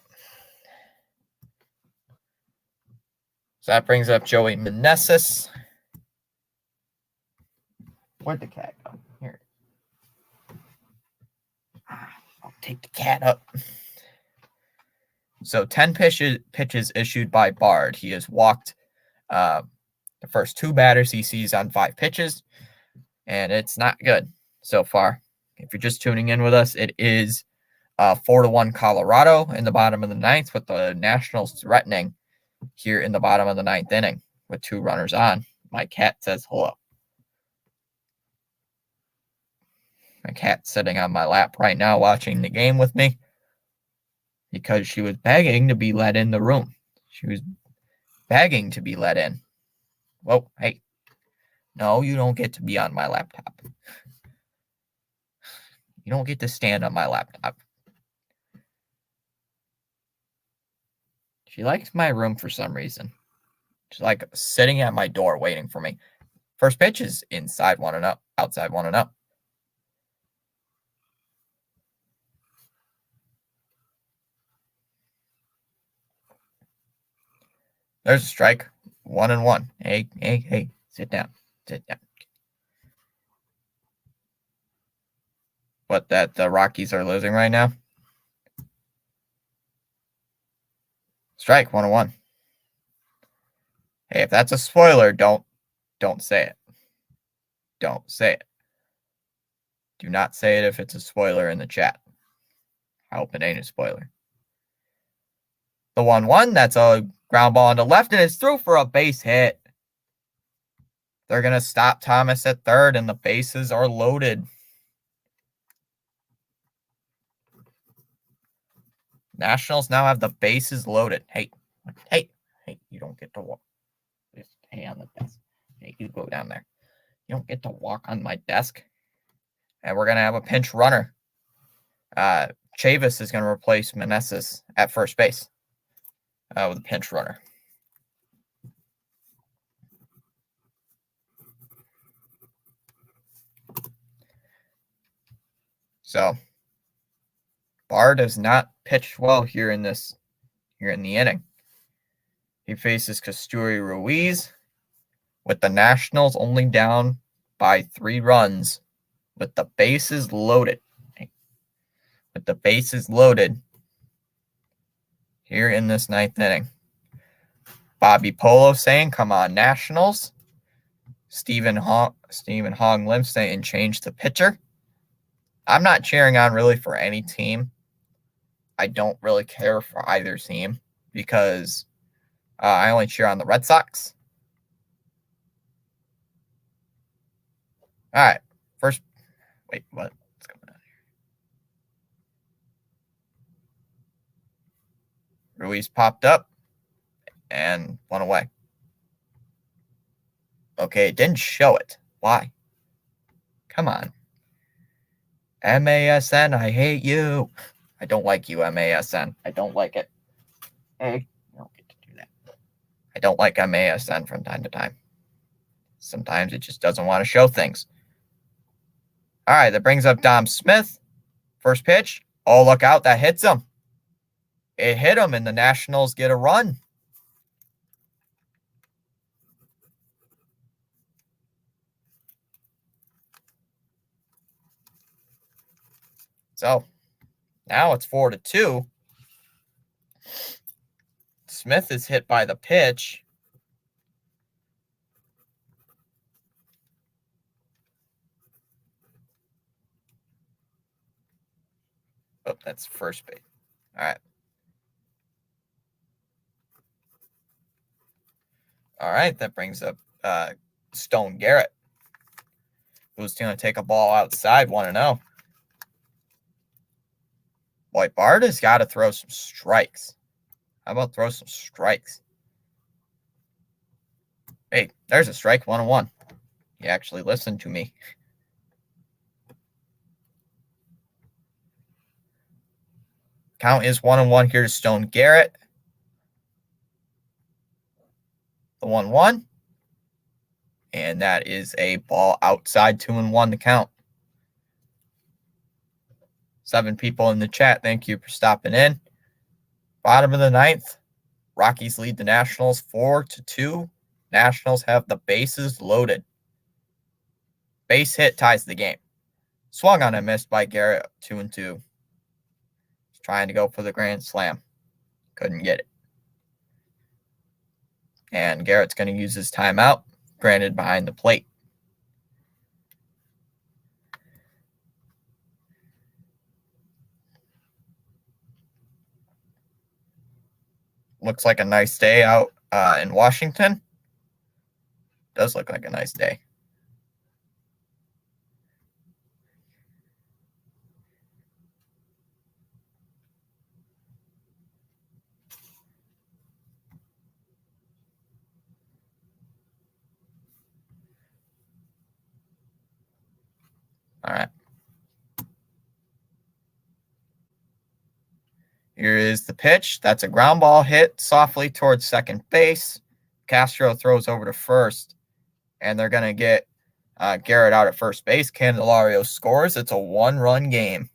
So that brings up Joey Meneses. Where'd the cat go? Here. I'll take the cat up. So 10 pitches issued by Bard. He has walked the first 2 batters he sees on 5 pitches, and it's not good so far. If you're just tuning in with us, it is 4-1 Colorado in the bottom of the 9th, with the Nationals threatening here in the bottom of the 9th inning with 2 runners on. My cat says hello. My cat's sitting on my lap right now watching the game with me because she was begging to be let in the room. She was begging to be let in. Whoa, hey. No, you don't get to be on my laptop. You don't get to stand on my laptop. She likes my room for some reason. She's like sitting at my door waiting for me. First pitch is inside 1-0, outside 1-0. There's a strike. 1-1. Hey. Sit down. What, that the Rockies are losing right now? Strike, 1-1. Hey, if that's a spoiler, don't say it. Don't say it. Do not say it if it's a spoiler in the chat. I hope it ain't a spoiler. The 1-1, that's a ground ball on the left, and it's through for a base hit. They're going to stop Thomas at third, and the bases are loaded. Nationals now have the bases loaded. Hey, you don't get to walk. Just stay on the desk. Hey, you go down there. You don't get to walk on my desk. And we're going to have a pinch runner. Chavis is going to replace Meneses at first base with a pinch runner. So Bard does not pitch well here in the inning. He faces Casturi Ruiz with the Nationals only down by 3 runs with the bases loaded. With the bases loaded here in this 9th inning. Bobby Polo saying, come on, Nationals. Stephen Hong Lim saying, change the pitcher. I'm not cheering on really for any team. I don't really care for either team because I only cheer on the Red Sox. All right. First, wait, what's going on here? Ruiz popped up and went away. Okay, it didn't show it. Why? Come on. MASN, I hate you. I don't like you, MASN. I don't like it. Hey, you don't get to do that. I don't like MASN from time to time. Sometimes it just doesn't want to show things. All right, that brings up Dom Smith. First pitch. Oh, look out. That hits him. It hit him, and the Nationals get a run. So now it's 4-2. Smith is hit by the pitch. Oh, that's first base. All right. All right, that brings up Stone Garrett. Who's going to take a ball outside? Want to know? Boy, Bard has got to throw some strikes. How about throw some strikes? Hey, there's a strike, 1-1. He actually listened to me. Count is 1-1 here to Stone Garrett. The 1-1. And that is a ball outside, 2-1 to count. 7 people in the chat. Thank you for stopping in. Bottom of the 9th. Rockies lead the Nationals 4-2. Nationals have the bases loaded. Base hit ties the game. Swung on and missed by Garrett, 2-2. Trying to go for the grand slam. Couldn't get it. And Garrett's going to use his timeout, granted behind the plate. Looks like a nice day out in Washington. Does look like a nice day. All right. Here is the pitch. That's a ground ball hit softly towards second base. Castro throws over to first, and they're going to get Garrett out at first base. Candelario scores. It's a 1-run game.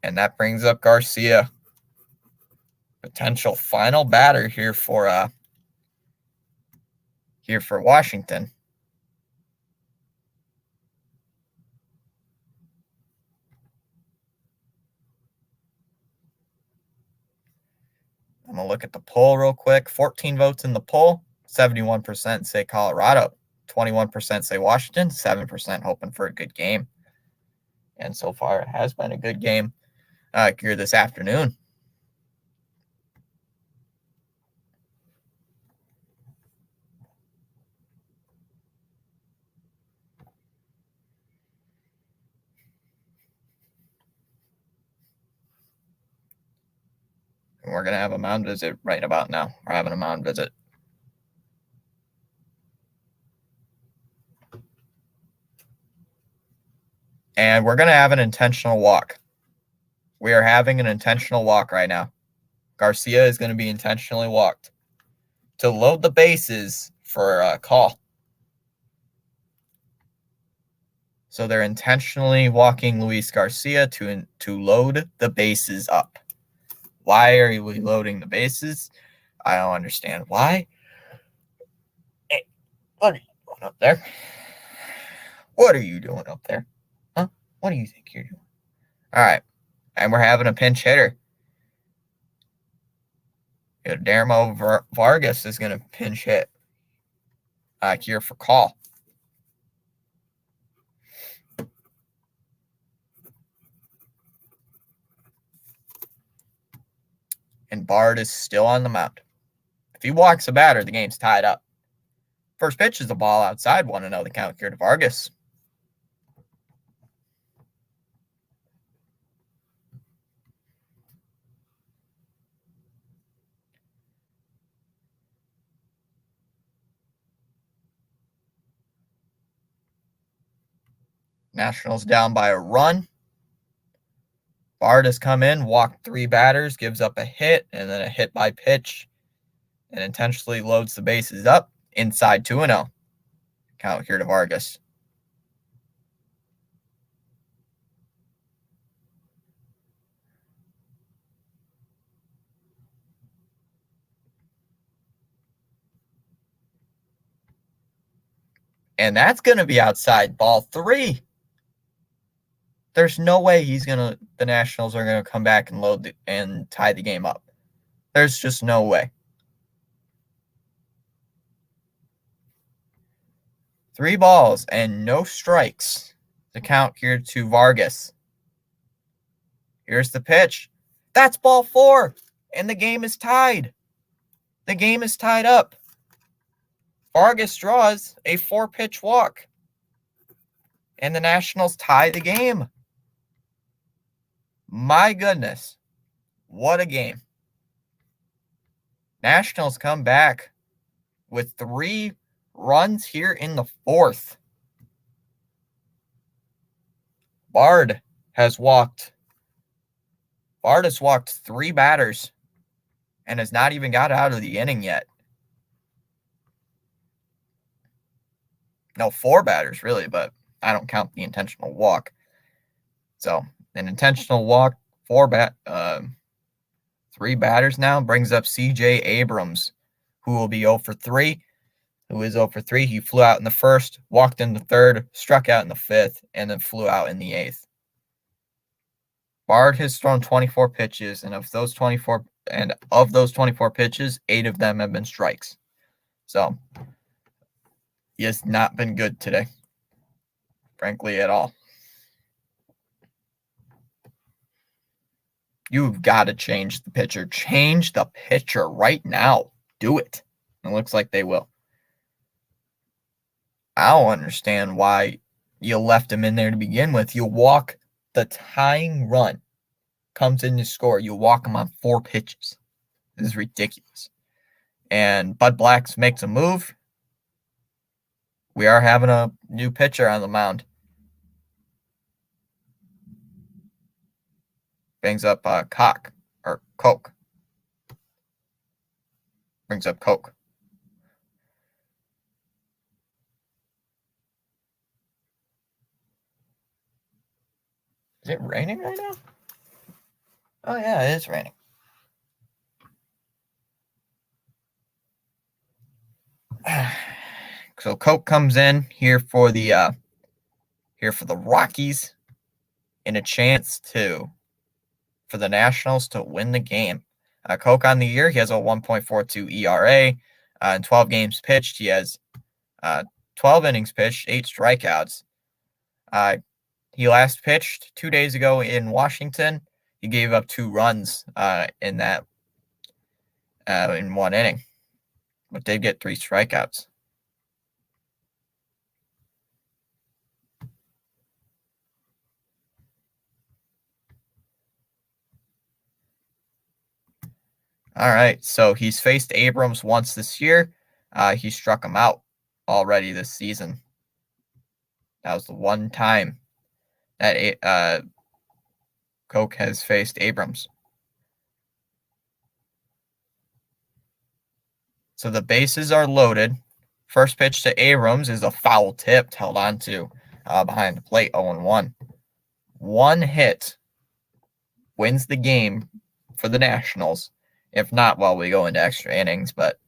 And that brings up Garcia. Potential final batter here for Washington. I'm going to look at the poll real quick. 14 votes in the poll. 71% say Colorado. 21% say Washington. 7% hoping for a good game. And so far, it has been a good game here this afternoon. And we're going to have a mound visit right about now. We're having a mound visit. And we're going to have an intentional walk. We are having an intentional walk right now. Garcia is going to be intentionally walked to load the bases for a call. So they're intentionally walking Luis Garcia to load the bases up. Why are we loading the bases? I don't understand why. Hey, what are you doing up there? What are you doing up there? Huh? What do you think you're doing? All right. And we're having a pinch hitter. Guillermo Vargas is going to pinch hit here for call. And Bard is still on the mound. If he walks a batter, the game's tied up. First pitch is the ball outside. 1-0 the count here to Vargas. Nationals down by a run. Bard has come in, walked 3 batters, gives up a hit, and then a hit by pitch, and intentionally loads the bases up. Inside 2-0. Count here to Vargas. And that's going to be outside, ball 3. There's no way the Nationals are going to come back and and tie the game up. There's just no way. 3 balls and no strikes. The count here to Vargas. Here's the pitch. That's ball 4. And the game is tied. The game is tied up. Vargas draws a 4-pitch walk, and the Nationals tie the game. My goodness, what a game. Nationals come back with 3 runs here in the 4th. Bard has walked 3 batters and has not even got out of the inning yet. No, 4 batters, really, but I don't count the intentional walk. So, an intentional walk, 3 batters now brings up C.J. Abrams, who will be 0 for 3. Who is 0 for 3. He flew out in the 1st, walked in the 3rd, struck out in the 5th, and then flew out in the 8th. Bard has thrown 24 pitches, and of those 24 pitches, 8 of them have been strikes. So he has not been good today, frankly, at all. You've got to change the pitcher. Change the pitcher right now. Do it. It looks like they will. I don't understand why you left him in there to begin with. You walk the tying run, comes in to score. You walk him on 4 pitches. This is ridiculous. And Bud Blacks makes a move. We are having a new pitcher on the mound. Brings up Coke. Brings up Coke. Is it raining right now? Oh, yeah, it is raining. So Coke comes in here for the Rockies in a chance for the Nationals to win the game. Coke on the year, he has a 1.42 ERA. In 12 games pitched, he has 12 innings pitched, 8 strikeouts. He last pitched 2 days ago in Washington. He gave up 2 runs in 1 inning, but did get 3 strikeouts. All right, so he's faced Abrams once this year. He struck him out already this season. That was the one time that Coke has faced Abrams. So the bases are loaded. First pitch to Abrams is a foul tip held on to behind the plate, 0-1. 1 hit wins the game for the Nationals. If not, well, we go into extra innings, but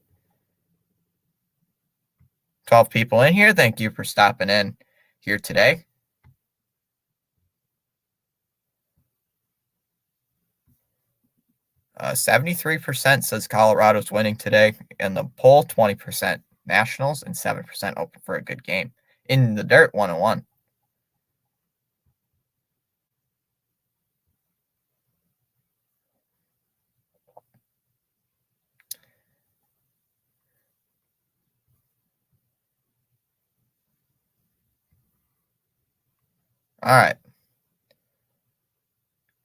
12 people in here. Thank you for stopping in here today. Uh, 73% says Colorado's winning today. In the poll, 20% Nationals and 7% open for a good game. In the dirt, 1-1. All right.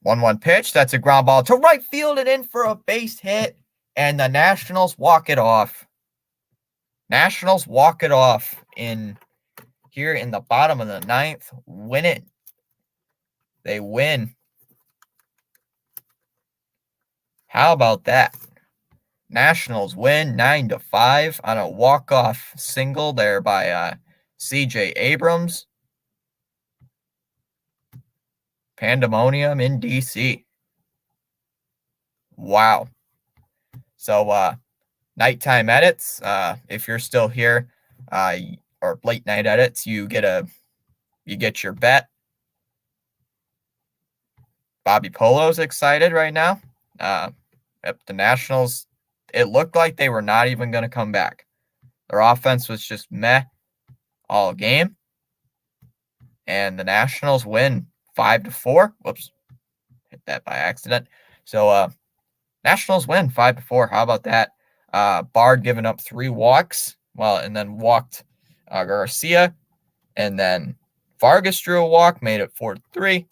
1-1 pitch. That's a ground ball to right field and in for a base hit. And the Nationals walk it off. Nationals walk it off here in the bottom of the 9th. Win it. They win. How about that? Nationals win 9-5 on a walk-off single there by C.J. Abrams. Pandemonium in D.C. Wow. So nighttime edits, if you're still here, or late night edits, you get your bet. Bobby Polo's excited right now. The Nationals, it looked like they were not even going to come back. Their offense was just meh all game. And the Nationals win 5-4. Whoops. Hit that by accident. So Nationals win 5-4. How about that? Bard giving up 3 walks and then walked Garcia, and then Vargas drew a walk, made it 4-3.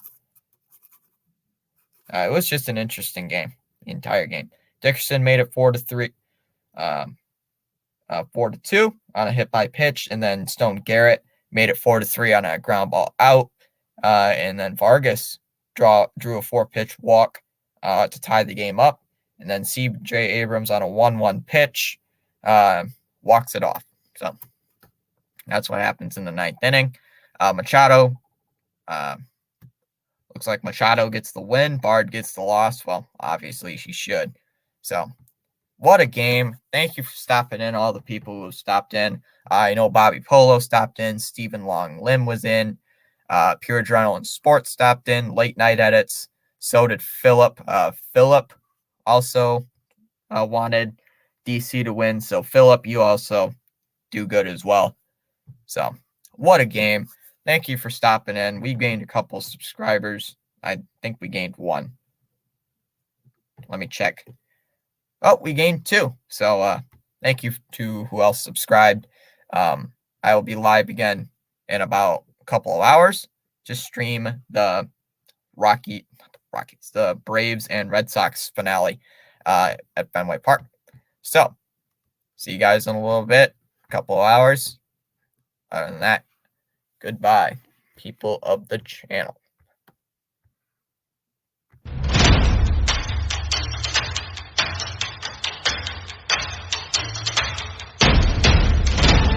It was just an interesting game, the entire game. Dickerson made it 4-3, 4-2 on a hit by pitch, and then Stone Garrett made it 4-3 on a ground ball out, and then Vargas drew a 4-pitch walk to tie the game up, and then C.J. Abrams on a 1-1 pitch walks it off. So that's what happens in the ninth inning. Machado. Looks like Machado gets the win. Bard gets the loss. Well, obviously she should. So, what a game. Thank you for stopping in, all the people who stopped in. I know Bobby Polo stopped in. Stephen Long Lim was in. Pure Adrenaline Sports stopped in. Late Night Edits. So did Philip. Philip also wanted DC to win. So, Philip, you also do good as well. So, what a game. Thank you for stopping in. We gained a couple subscribers. I think we gained 1. Let me check. Oh, we gained 2. So thank you to who else subscribed. I will be live again in about a couple of hours. Just stream the the Braves and Red Sox finale at Fenway Park. So, see you guys in a little bit, a couple of hours. Other than that, goodbye, people of the channel.